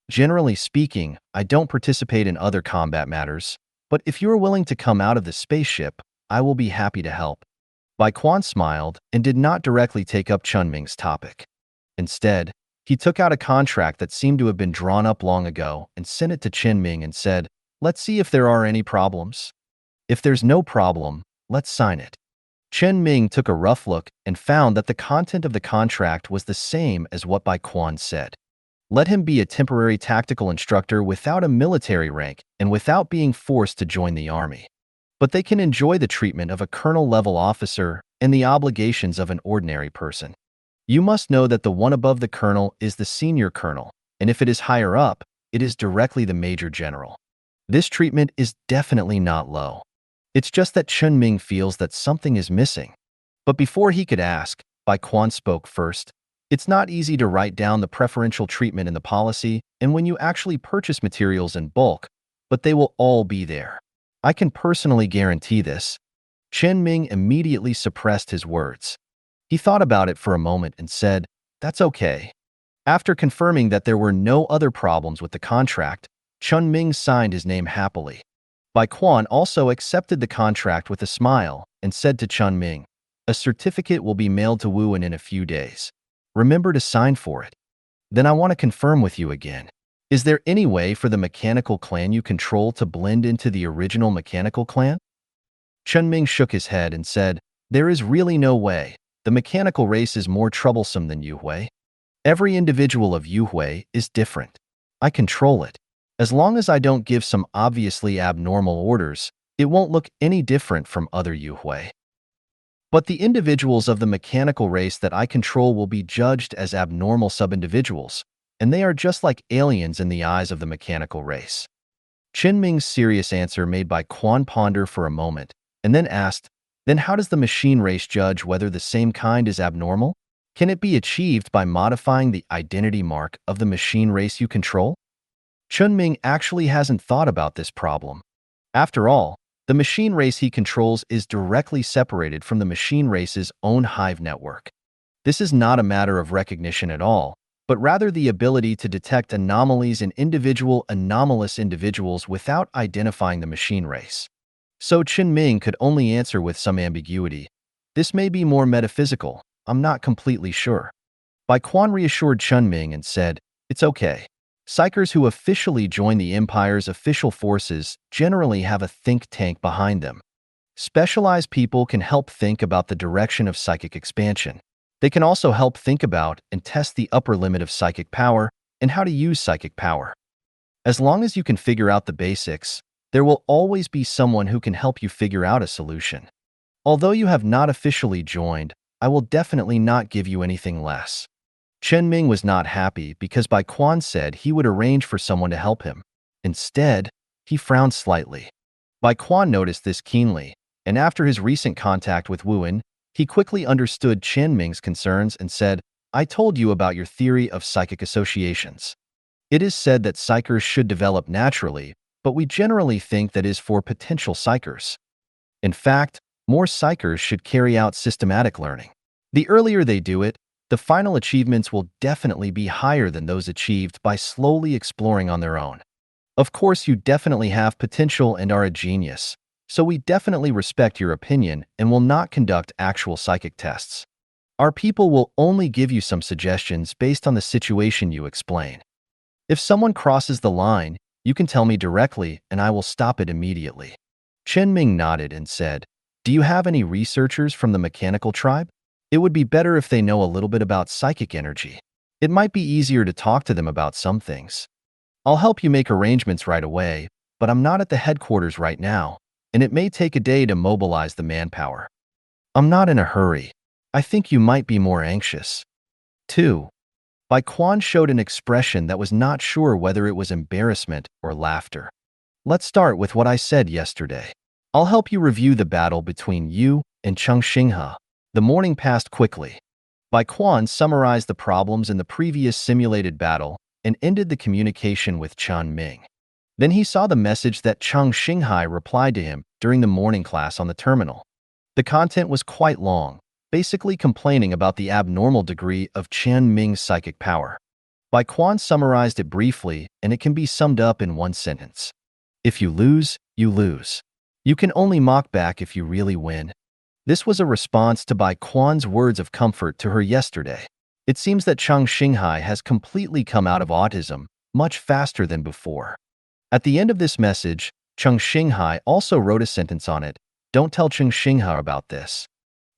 Generally speaking, I don't participate in other combat matters, but if you are willing to come out of the spaceship, I will be happy to help. Bai Quan smiled and did not directly take up Chen Ming's topic. Instead, he took out a contract that seemed to have been drawn up long ago and sent it to Chen Ming and said, let's see if there are any problems. If there's no problem, let's sign it. Chen Ming took a rough look and found that the content of the contract was the same as what Bai Quan said. Let him be a temporary tactical instructor without a military rank and without being forced to join the army. But they can enjoy the treatment of a colonel-level officer and the obligations of an ordinary person. You must know that the one above the colonel is the senior colonel, and if it is higher up, it is directly the major general. This treatment is definitely not low. It's just that Chen Ming feels that something is missing. But before he could ask, Bai Quan spoke first. It's not easy to write down the preferential treatment in the policy and when you actually purchase materials in bulk, but they will all be there. I can personally guarantee this. Chen Ming immediately suppressed his words. He thought about it for a moment and said, that's okay. After confirming that there were no other problems with the contract, Chen Ming signed his name happily. Bai Quan also accepted the contract with a smile and said to Chen Ming, "A certificate will be mailed to Wuan in a few days. Remember to sign for it. Then I want to confirm with you again. Is there any way for the mechanical clan you control to blend into the original mechanical clan?" Chen Ming shook his head and said, "There is really no way. The mechanical race is more troublesome than Yuhui. Every individual of Yuhui is different. I control it. As long as I don't give some obviously abnormal orders, it won't look any different from other Yuhui. But the individuals of the mechanical race that I control will be judged as abnormal sub-individuals, and they are just like aliens in the eyes of the mechanical race." Chen Ming's serious answer made Bai Quan ponder for a moment, and then asked, "Then how does the machine race judge whether the same kind is abnormal? Can it be achieved by modifying the identity mark of the machine race you control?" Chen Ming actually hasn't thought about this problem. After all, the machine race he controls is directly separated from the machine race's own hive network. This is not a matter of recognition at all, but rather the ability to detect anomalies in individual anomalous individuals without identifying the machine race. So Chen Ming could only answer with some ambiguity, "This may be more metaphysical. I'm not completely sure." Bai Quan reassured Chen Ming and said, "It's okay. Psychers who officially join the Empire's official forces generally have a think tank behind them. Specialized people can help think about the direction of psychic expansion. They can also help think about and test the upper limit of psychic power and how to use psychic power. As long as you can figure out the basics, there will always be someone who can help you figure out a solution. Although you have not officially joined, I will definitely not give you anything less." Chen Ming was not happy because Bai Quan said he would arrange for someone to help him. Instead, he frowned slightly. Bai Quan noticed this keenly, and after his recent contact with Wuan, he quickly understood Chen Ming's concerns and said, "I told you about your theory of psychic associations. It is said that psychers should develop naturally, but we generally think that is for potential psychers. In fact, more psychers should carry out systematic learning. The earlier they do it, the final achievements will definitely be higher than those achieved by slowly exploring on their own. Of course, you definitely have potential and are a genius, so we definitely respect your opinion and will not conduct actual psychic tests. Our people will only give you some suggestions based on the situation you explain. If someone crosses the line, you can tell me directly and I will stop it immediately." Chen Ming nodded and said, "Do you have any researchers from the mechanical tribe? It would be better if they know a little bit about psychic energy. It might be easier to talk to them about some things. I'll help you make arrangements right away, but I'm not at the headquarters right now, and it may take a day to mobilize the manpower. I'm not in a hurry. I think you might be more anxious." 2. Bai Quan showed an expression that was not sure whether it was embarrassment or laughter. "Let's start with what I said yesterday. I'll help you review the battle between you and Cheng Xinghe." The morning passed quickly. Bai Quan summarized the problems in the previous simulated battle and ended the communication with Chen Ming. Then he saw the message that Cheng Xinghe replied to him during the morning class on the terminal. The content was quite long, basically complaining about the abnormal degree of Chen Ming's psychic power. Bai Quan summarized it briefly, and it can be summed up in one sentence. "If you lose, you lose. You can only mock back if you really win." This was a response to Bai Quan's words of comfort to her yesterday. It seems that Cheng Xinghe has completely come out of autism much faster than before. At the end of this message, Cheng Xinghe also wrote a sentence on it, "Don't tell Cheng Xinghe about this."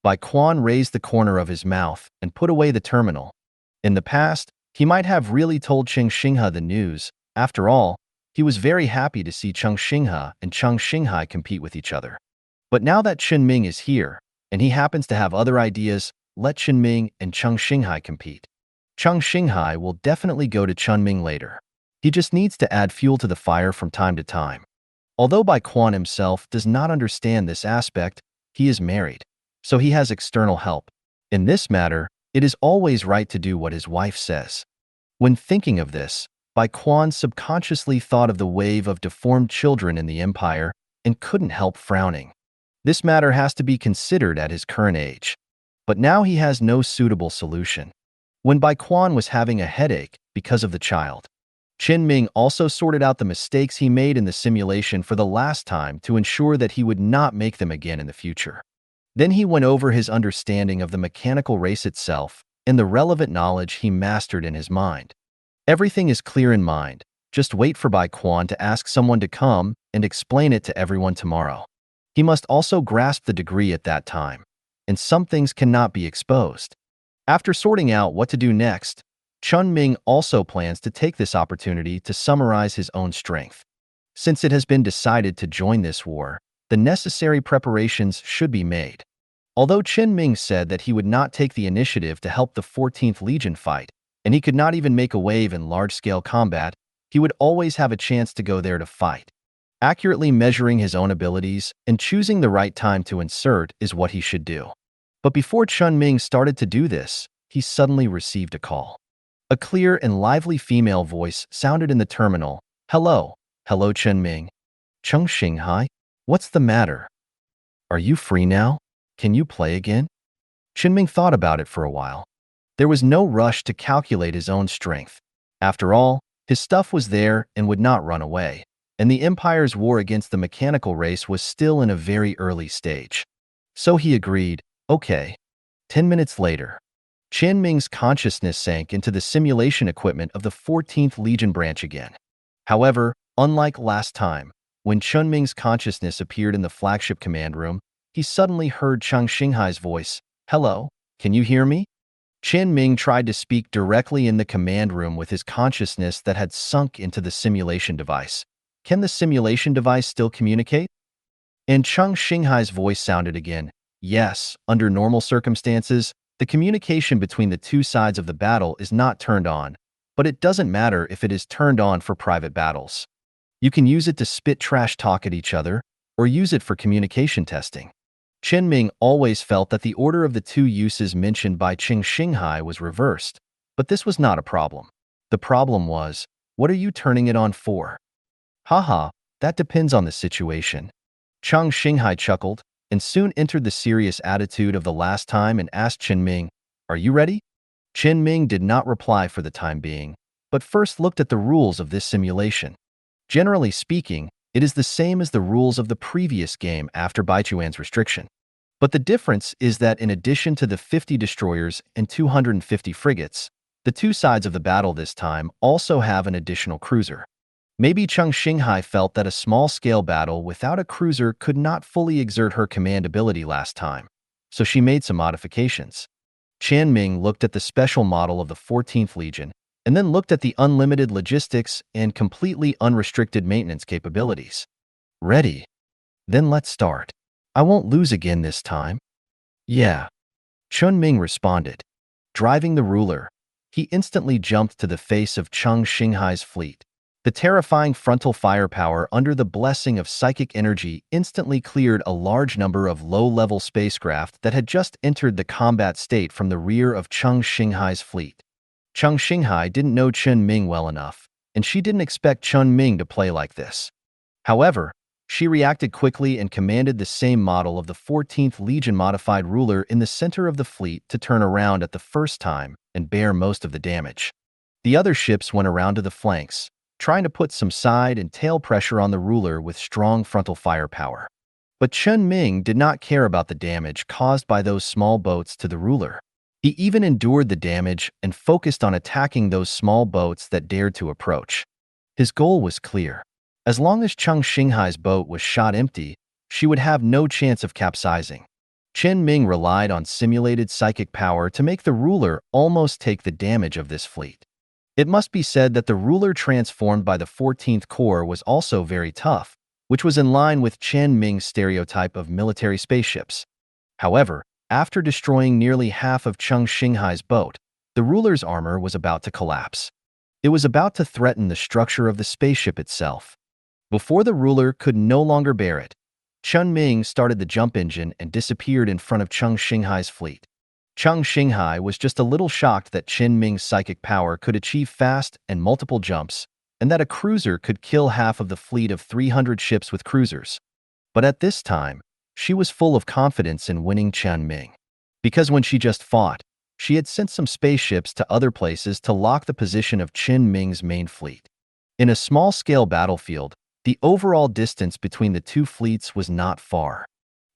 Bai Quan raised the corner of his mouth and put away the terminal. In the past, he might have really told Cheng Xinghe the news. After all, he was very happy to see Cheng Xinghe and Cheng Xinghe compete with each other. But now that Chen Ming is here, and he happens to have other ideas, let Chen Ming and Cheng Xinghe compete. Cheng Xinghe will definitely go to Chen Ming later. He just needs to add fuel to the fire from time to time. Although Bai Quan himself does not understand this aspect, he is married, so he has external help. In this matter, it is always right to do what his wife says. When thinking of this, Bai Quan subconsciously thought of the wave of deformed children in the Empire and couldn't help frowning. This matter has to be considered at his current age. But now he has no suitable solution. When Bai Quan was having a headache because of the child, Chen Ming also sorted out the mistakes he made in the simulation for the last time to ensure that he would not make them again in the future. Then he went over his understanding of the mechanical race itself and the relevant knowledge he mastered in his mind. Everything is clear in mind. Just wait for Bai Quan to ask someone to come and explain it to everyone tomorrow. He must also grasp the degree at that time, and some things cannot be exposed. After sorting out what to do next, Chen Ming also plans to take this opportunity to summarize his own strength. Since it has been decided to join this war, the necessary preparations should be made. Although Chen Ming said that he would not take the initiative to help the 14th Legion fight, and he could not even make a wave in large-scale combat, he would always have a chance to go there to fight. Accurately measuring his own abilities and choosing the right time to insert is what he should do. But before Chen Ming started to do this, he suddenly received a call. A clear and lively female voice sounded in the terminal. Hello, hello Chen Ming. Cheng Xinghai? What's the matter? Are you free now? Can you play again? Chen Ming thought about it for a while. There was no rush to calculate his own strength. After all, his stuff was there and would not run away, and the Empire's war against the mechanical race was still in a very early stage. So he agreed, okay. 10 minutes later, Chen Ming's consciousness sank into the simulation equipment of the 14th Legion branch again. However, unlike last time, when Chen Ming's consciousness appeared in the flagship command room, he suddenly heard Cheng Xinghai's voice. Hello, can you hear me? Chen Ming tried to speak directly in the command room with his consciousness that had sunk into the simulation device. Can the simulation device still communicate? And Cheng Xinghai's voice sounded again. Yes, under normal circumstances, the communication between the two sides of the battle is not turned on, but it doesn't matter if it is turned on for private battles. You can use it to spit trash talk at each other, or use it for communication testing. Chen Ming always felt that the order of the two uses mentioned by Cheng Xinghai was reversed, but this was not a problem. The problem was, what are you turning it on for? Haha, that depends on the situation. Cheng Xinghai chuckled, and soon entered the serious attitude of the last time and asked Chen Ming, are you ready? Chen Ming did not reply for the time being, but first looked at the rules of this simulation. Generally speaking, it is the same as the rules of the previous game after Baichuan's restriction. But the difference is that in addition to the 50 destroyers and 250 frigates, the two sides of the battle this time also have an additional cruiser. Maybe Cheng Xinghai felt that a small-scale battle without a cruiser could not fully exert her command ability last time, so she made some modifications. Chen Ming looked at the special model of the 14th Legion, and then looked at the unlimited logistics and completely unrestricted maintenance capabilities. Ready? Then let's start. I won't lose again this time. Yeah. Chen Ming responded. Driving the ruler, he instantly jumped to the face of Cheng Xinghai's fleet. The terrifying frontal firepower under the blessing of psychic energy instantly cleared a large number of low-level spacecraft that had just entered the combat state from the rear of Cheng Xinghai's fleet. Cheng Xinghai didn't know Chen Ming well enough, and she didn't expect Chen Ming to play like this. However, she reacted quickly and commanded the same model of the 14th Legion modified ruler in the center of the fleet to turn around at the first time and bear most of the damage. The other ships went around to the flanks, trying to put some side and tail pressure on the ruler with strong frontal firepower. But Chen Ming did not care about the damage caused by those small boats to the ruler. He even endured the damage and focused on attacking those small boats that dared to approach. His goal was clear. As long as Cheng Xinghai's boat was shot empty, she would have no chance of capsizing. Chen Ming relied on simulated psychic power to make the ruler almost take the damage of this fleet. It must be said that the ruler transformed by the 14th Corps was also very tough, which was in line with Chen Ming's stereotype of military spaceships. However, after destroying nearly half of Cheng Xinghai's boat, the ruler's armor was about to collapse. It was about to threaten the structure of the spaceship itself. Before the ruler could no longer bear it, Chen Ming started the jump engine and disappeared in front of Cheng Xinghai's fleet. Cheng Xinghai was just a little shocked that Chen Ming's psychic power could achieve fast and multiple jumps, and that a cruiser could kill half of the fleet of 300 ships with cruisers. But at this time, she was full of confidence in winning Chen Ming. Because when she just fought, she had sent some spaceships to other places to lock the position of Chen Ming's main fleet. In a small-scale battlefield, the overall distance between the two fleets was not far.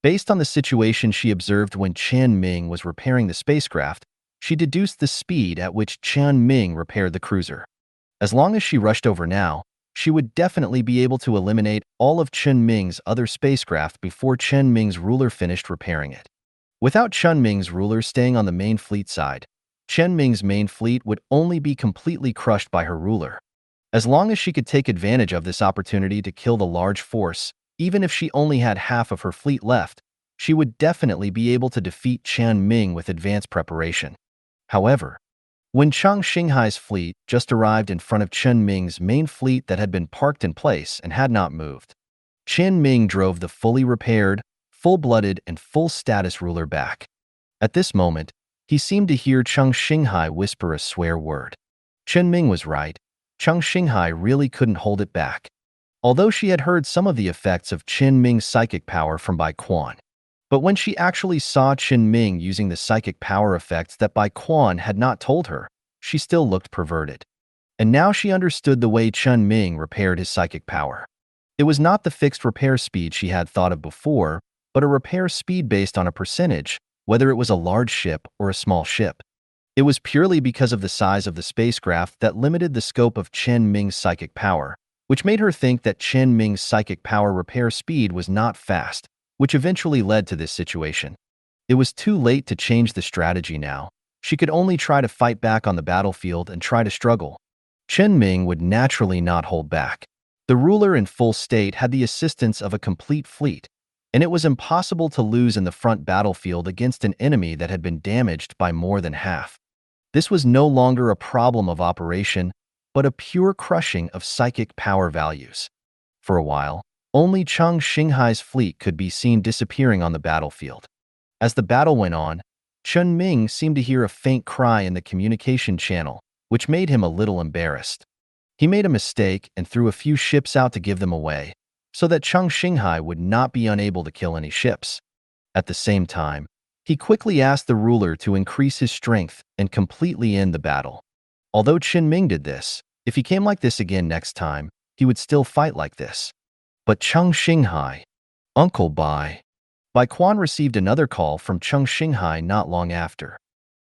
Based on the situation she observed when Chen Ming was repairing the spacecraft, she deduced the speed at which Chen Ming repaired the cruiser. As long as she rushed over now, she would definitely be able to eliminate all of Chen Ming's other spacecraft before Chen Ming's ruler finished repairing it. Without Chen Ming's ruler staying on the main fleet side, Chen Ming's main fleet would only be completely crushed by her ruler. As long as she could take advantage of this opportunity to kill the large force, even if she only had half of her fleet left, she would definitely be able to defeat Chen Ming with advanced preparation. However, when Chang Xinghai's fleet just arrived in front of Chen Ming's main fleet that had been parked in place and had not moved, Chen Ming drove the fully repaired, full-blooded, and full-status ruler back. At this moment, he seemed to hear Chang Xinghai whisper a swear word. Chen Ming was right. Chang Xinghai really couldn't hold it back. Although she had heard some of the effects of Chen Ming's psychic power from Bai Quan, but when she actually saw Chen Ming using the psychic power effects that Bai Quan had not told her, she still looked perverted. And now she understood the way Chen Ming repaired his psychic power. It was not the fixed repair speed she had thought of before, but a repair speed based on a percentage, whether it was a large ship or a small ship. It was purely because of the size of the spacecraft that limited the scope of Chen Ming's psychic power, which made her think that Chen Ming's psychic power repair speed was not fast, which eventually led to this situation. It was too late to change the strategy now. She could only try to fight back on the battlefield and try to struggle. Chen Ming would naturally not hold back. The ruler in full state had the assistance of a complete fleet, and it was impossible to lose in the front battlefield against an enemy that had been damaged by more than half. This was no longer a problem of operation, but a pure crushing of psychic power values. For a while, only Chang Xinghai's fleet could be seen disappearing on the battlefield. As the battle went on, Chen Ming seemed to hear a faint cry in the communication channel, which made him a little embarrassed. He made a mistake and threw a few ships out to give them away, so that Chang Xinghai would not be unable to kill any ships. At the same time, he quickly asked the ruler to increase his strength and completely end the battle. Although Chen Ming did this, if he came like this again next time, he would still fight like this. But Chang Xinghai, Uncle Bai Quan received another call from Chang Xinghai not long after.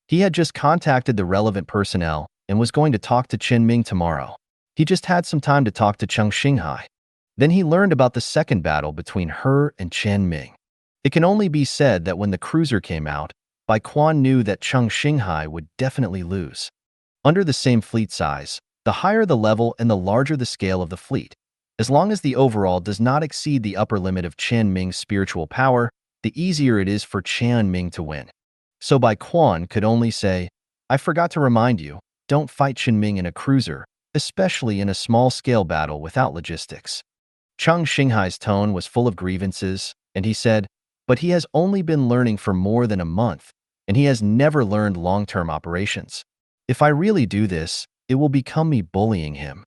He had just contacted the relevant personnel and was going to talk to Chen Ming tomorrow. He just had some time to talk to Chang Xinghai. Then he learned about the second battle between her and Chen Ming. It can only be said that when the cruiser came out, Bai Quan knew that Chang Xinghai would definitely lose. Under the same fleet size, the higher the level and the larger the scale of the fleet, as long as the overall does not exceed the upper limit of Chen Ming's spiritual power, the easier it is for Chen Ming to win. So Bai Quan could only say, "I forgot to remind you, don't fight Chen Ming in a cruiser, especially in a small-scale battle without logistics." Chang Xinghai's tone was full of grievances, and he said, "But he has only been learning for more than a month, and he has never learned long-term operations. If I really do this, it will become me bullying him."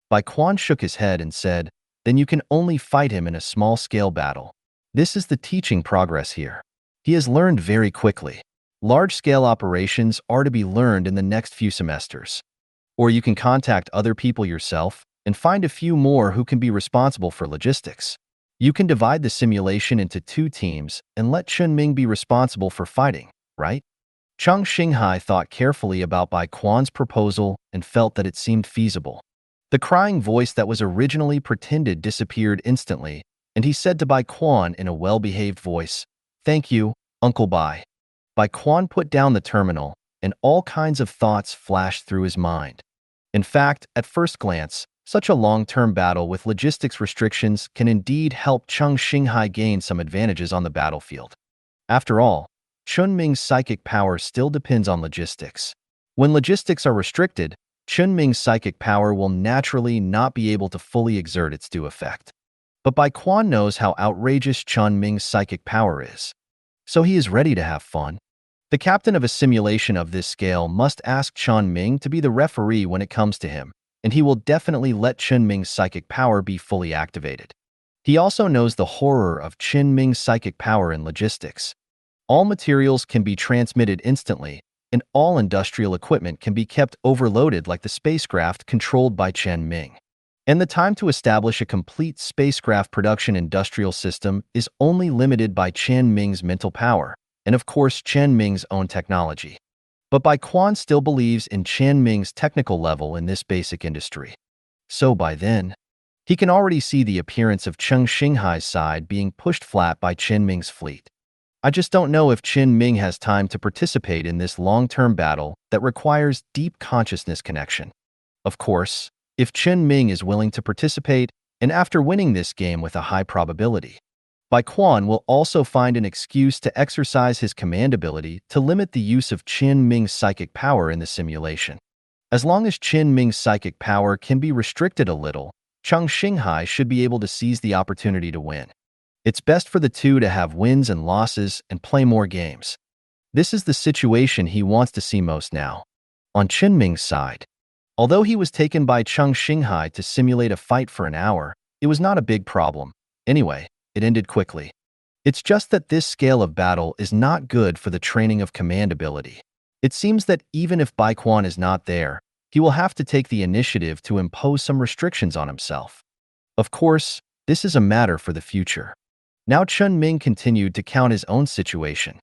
Bai Quan shook his head and said, "Then you can only fight him in a small-scale battle. This is the teaching progress here. He has learned very quickly. Large-scale operations are to be learned in the next few semesters. Or you can contact other people yourself and find a few more who can be responsible for logistics. You can divide the simulation into 2 teams and let Chen Ming be responsible for fighting, right?" Chang Xinghai thought carefully about Bai Quan's proposal and felt that it seemed feasible. The crying voice that was originally pretended disappeared instantly, and he said to Bai Quan in a well-behaved voice, "Thank you, Uncle Bai." Bai Quan put down the terminal, and all kinds of thoughts flashed through his mind. In fact, at first glance, such a long-term battle with logistics restrictions can indeed help Chang Xinghai gain some advantages on the battlefield. After all, Chen Ming's psychic power still depends on logistics. When logistics are restricted, Chen Ming's psychic power will naturally not be able to fully exert its due effect. But Bai Quan knows how outrageous Chen Ming's psychic power is. So he is ready to have fun. The captain of a simulation of this scale must ask Chen Ming to be the referee when it comes to him, and he will definitely let Chen Ming's psychic power be fully activated. He also knows the horror of Chen Ming's psychic power in logistics. All materials can be transmitted instantly, and all industrial equipment can be kept overloaded like the spacecraft controlled by Chen Ming. And the time to establish a complete spacecraft production industrial system is only limited by Chen Ming's mental power, and of course Chen Ming's own technology. But Bai Quan still believes in Chen Ming's technical level in this basic industry. So by then, he can already see the appearance of Cheng Xinghai's side being pushed flat by Chen Ming's fleet. I just don't know if Chen Ming has time to participate in this long-term battle that requires deep consciousness connection. Of course, if Chen Ming is willing to participate, and after winning this game with a high probability, Bai Quan will also find an excuse to exercise his command ability to limit the use of Chen Ming's psychic power in the simulation. As long as Chen Ming's psychic power can be restricted a little, Cheng Xinghai should be able to seize the opportunity to win. It's best for the two to have wins and losses and play more games. This is the situation he wants to see most now. On Chen Ming's side, although he was taken by Cheng Xinghai to simulate a fight for an hour, it was not a big problem. Anyway, it ended quickly. It's just that this scale of battle is not good for the training of command ability. It seems that even if Bai Quan is not there, he will have to take the initiative to impose some restrictions on himself. Of course, this is a matter for the future. Now Chen Ming continued to count his own situation.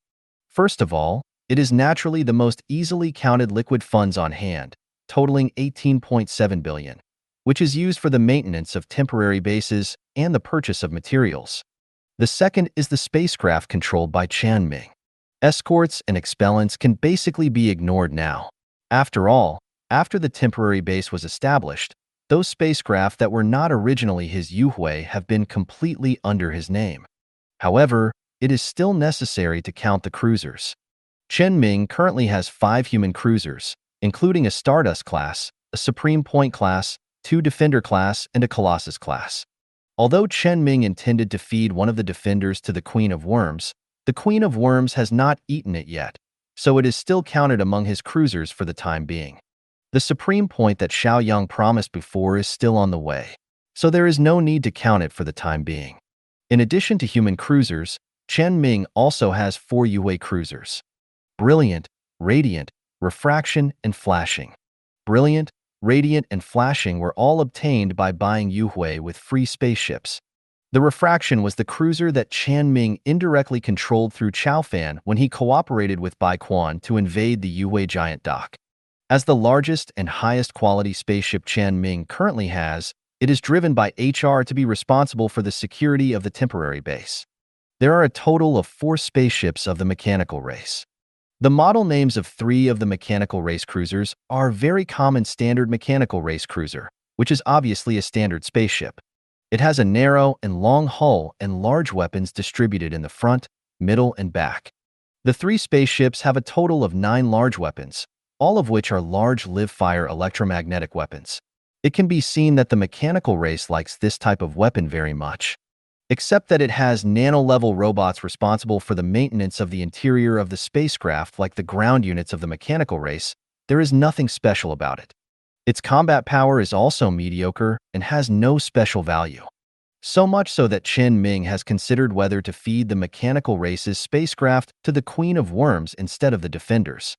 First of all, it is naturally the most easily counted liquid funds on hand, totaling 18.7 billion, which is used for the maintenance of temporary bases and the purchase of materials. The second is the spacecraft controlled by Chen Ming. Escorts and expellents can basically be ignored now. After all, after the temporary base was established, those spacecraft that were not originally his Yuhui have been completely under his name. However, it is still necessary to count the cruisers. Chen Ming currently has 5 human cruisers, including a Stardust class, a Supreme Point class, 2 Defender class, and a Colossus class. Although Chen Ming intended to feed one of the defenders to the Queen of Worms, the Queen of Worms has not eaten it yet, so it is still counted among his cruisers for the time being. The Supreme Point that Xiao Yang promised before is still on the way, so there is no need to count it for the time being. In addition to human cruisers, Chen Ming also has 4 Yue cruisers: Brilliant, Radiant, Refraction, and Flashing. Brilliant, Radiant, and Flashing were all obtained by buying Yuhui with free spaceships. The Refraction was the cruiser that Chen Ming indirectly controlled through Chao Fan when he cooperated with Bai Quan to invade the Yuhui giant dock. As the largest and highest quality spaceship Chen Ming currently has, it is driven by HR to be responsible for the security of the temporary base. There are a total of 4 spaceships of the mechanical race. The model names of 3 of the mechanical race cruisers are very common standard mechanical race cruiser, which is obviously a standard spaceship. It has a narrow and long hull and large weapons distributed in the front, middle, and back. The 3 spaceships have a total of 9 large weapons, all of which are large live-fire electromagnetic weapons. It can be seen that the mechanical race likes this type of weapon very much. Except that it has nano-level robots responsible for the maintenance of the interior of the spacecraft like the ground units of the mechanical race, there is nothing special about it. Its combat power is also mediocre and has no special value. So much so that Chen Ming has considered whether to feed the mechanical race's spacecraft to the Queen of Worms instead of the Defenders.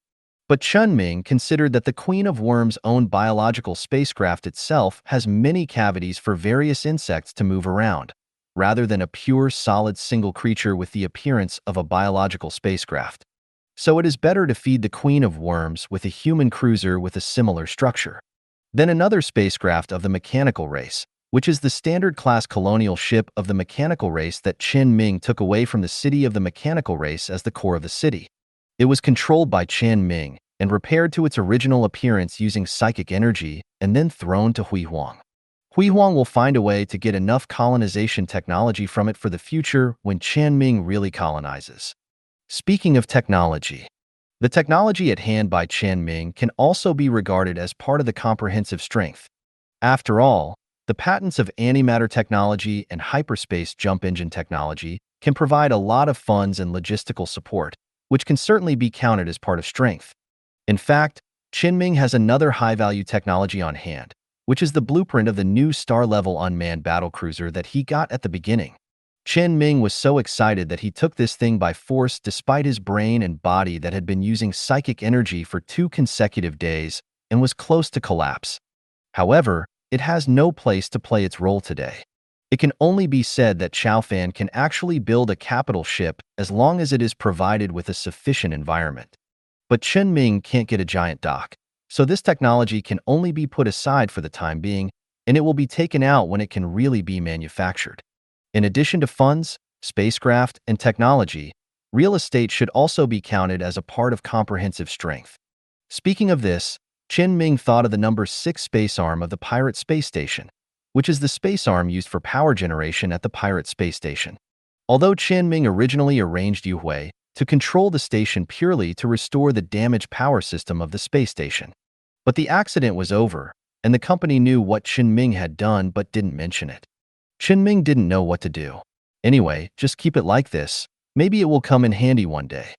But Chen Ming considered that the Queen of Worms' own biological spacecraft itself has many cavities for various insects to move around, rather than a pure, solid single creature with the appearance of a biological spacecraft. So it is better to feed the Queen of Worms with a human cruiser with a similar structure. Then another spacecraft of the mechanical race, which is the standard class colonial ship of the mechanical race that Chen Ming took away from the city of the mechanical race as the core of the city. It was controlled by Chen Ming and repaired to its original appearance using psychic energy and then thrown to Hui Huang. Hui Huang will find a way to get enough colonization technology from it for the future when Chen Ming really colonizes. Speaking of technology, the technology at hand by Chen Ming can also be regarded as part of the comprehensive strength. After all, the patents of antimatter technology and hyperspace jump engine technology can provide a lot of funds and logistical support, which can certainly be counted as part of strength. In fact, Chen Ming has another high-value technology on hand, which is the blueprint of the new star-level unmanned battlecruiser that he got at the beginning. Chen Ming was so excited that he took this thing by force despite his brain and body that had been using psychic energy for 2 consecutive days and was close to collapse. However, it has no place to play its role today. It can only be said that Chaofan can actually build a capital ship as long as it is provided with a sufficient environment. But Chen Ming can't get a giant dock, so this technology can only be put aside for the time being, and it will be taken out when it can really be manufactured. In addition to funds, spacecraft, and technology, real estate should also be counted as a part of comprehensive strength. Speaking of this, Chen Ming thought of the number 6 space arm of the Pirate Space Station, which is the space arm used for power generation at the Pirate Space Station. Although Chen Ming originally arranged Yu Hui to control the station purely to restore the damaged power system of the space station. But the accident was over, and the company knew what Chen Ming had done but didn't mention it. Chen Ming didn't know what to do. Anyway, just keep it like this. Maybe it will come in handy one day.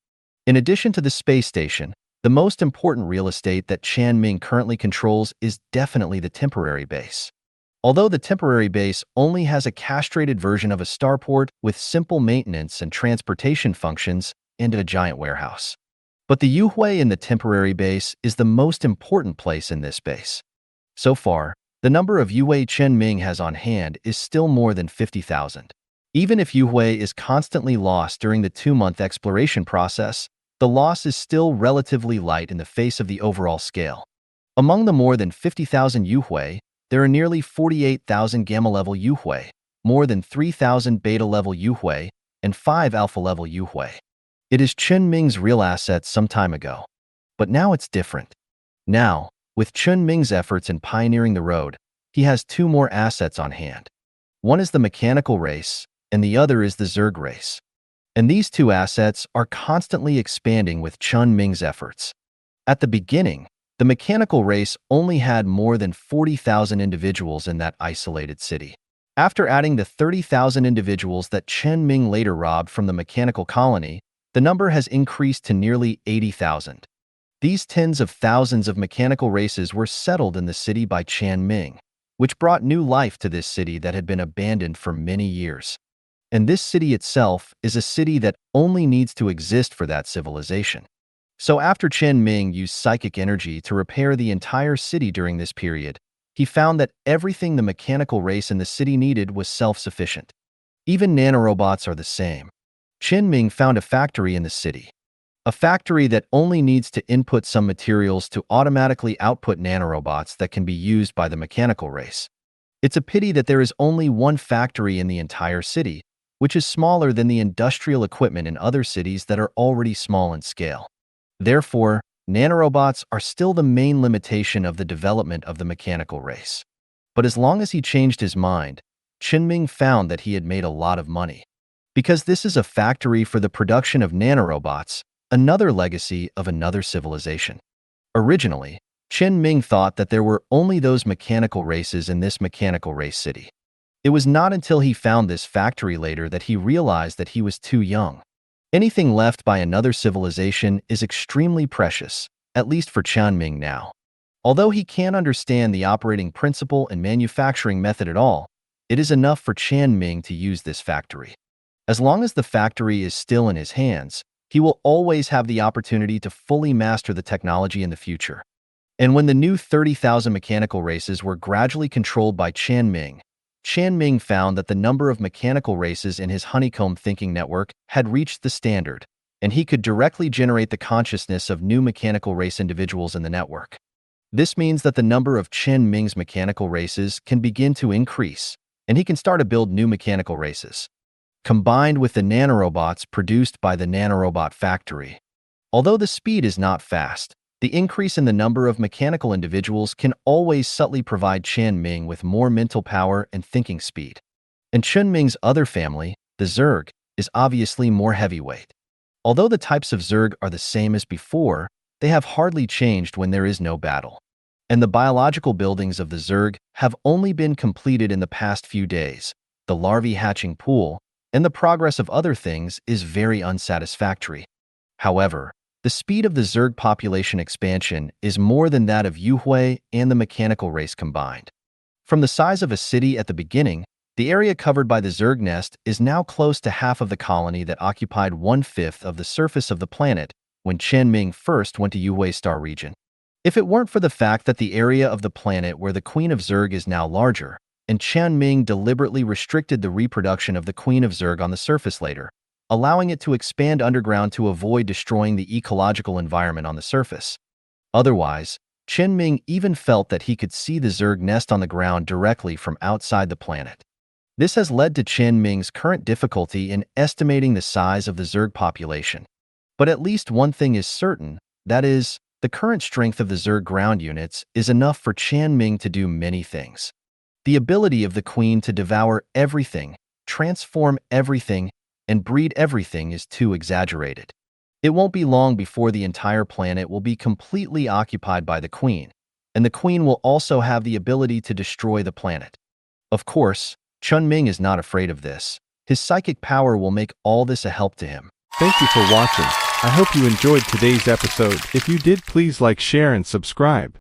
In addition to the space station, the most important real estate that Chen Ming currently controls is definitely the temporary base. Although the temporary base only has a castrated version of a starport with simple maintenance and transportation functions and a giant warehouse. But the Yu Hui in the temporary base is the most important place in this base. So far, the number of Yu Hui Chen Ming has on hand is still more than 50,000. Even if Yu Hui is constantly lost during the 2-month exploration process, the loss is still relatively light in the face of the overall scale. Among the more than 50,000 Yu Hui, there are nearly 48,000 gamma-level Yu Hui, more than 3,000 beta-level Yu Hui, and 5 alpha-level Yu Hui. It is Chen Ming's real assets some time ago. But now it's different. Now, with Chen Ming's efforts in pioneering the road, he has 2 more assets on hand. One is the mechanical race, and the other is the Zerg race. And these 2 assets are constantly expanding with Chen Ming's efforts. At the beginning, the mechanical race only had more than 40,000 individuals in that isolated city. After adding the 30,000 individuals that Chen Ming later robbed from the mechanical colony, the number has increased to nearly 80,000. These tens of thousands of mechanical races were settled in the city by Chen Ming, which brought new life to this city that had been abandoned for many years. And this city itself is a city that only needs to exist for that civilization. So after Chen Ming used psychic energy to repair the entire city during this period, he found that everything the mechanical race in the city needed was self-sufficient. Even nanorobots are the same. Chen Ming found a factory in the city. A factory that only needs to input some materials to automatically output nanorobots that can be used by the mechanical race. It's a pity that there is only one factory in the entire city, which is smaller than the industrial equipment in other cities that are already small in scale. Therefore, nanorobots are still the main limitation of the development of the mechanical race. But as long as he changed his mind, Chen Ming found that he had made a lot of money. Because this is a factory for the production of nanorobots, another legacy of another civilization. Originally, Chen Ming thought that there were only those mechanical races in this mechanical race city. It was not until he found this factory later that he realized that he was too young. Anything left by another civilization is extremely precious, at least for Chen Ming now. Although he can't understand the operating principle and manufacturing method at all, it is enough for Chen Ming to use this factory. As long as the factory is still in his hands, he will always have the opportunity to fully master the technology in the future. And when the new 30,000 mechanical races were gradually controlled by Chen Ming found that the number of mechanical races in his honeycomb thinking network had reached the standard, and he could directly generate the consciousness of new mechanical race individuals in the network. This means that the number of Chen Ming's mechanical races can begin to increase, and he can start to build new mechanical races, combined with the nanorobots produced by the nanorobot factory. Although the speed is not fast, the increase in the number of mechanical individuals can always subtly provide Chen Ming with more mental power and thinking speed. And Chen Ming's other family, the Zerg, is obviously more heavyweight. Although the types of Zerg are the same as before, they have hardly changed when there is no battle. And the biological buildings of the Zerg have only been completed in the past few days. The larvae hatching pool and the progress of other things is very unsatisfactory. However, the speed of the Zerg population expansion is more than that of Yu Hui and the mechanical race combined. From the size of a city at the beginning, the area covered by the Zerg nest is now close to half of the colony that occupied 1/5 of the surface of the planet when Chen Ming first went to Yu Hui Star region. If it weren't for the fact that the area of the planet where the Queen of Zerg is now larger, and Chen Ming deliberately restricted the reproduction of the Queen of Zerg on the surface later, allowing it to expand underground to avoid destroying the ecological environment on the surface. Otherwise, Chen Ming even felt that he could see the Zerg nest on the ground directly from outside the planet. This has led to Chen Ming's current difficulty in estimating the size of the Zerg population. But at least one thing is certain, that is, the current strength of the Zerg ground units is enough for Chen Ming to do many things. The ability of the Queen to devour everything, transform everything, and breed everything is too exaggerated. It won't be long before the entire planet will be completely occupied by the Queen, and the Queen will also have the ability to destroy the planet. Of course, Chen Ming is not afraid of this. His psychic power will make all this a help to him. Thank you for watching. I hope you enjoyed today's episode. If you did, please like, share, and subscribe.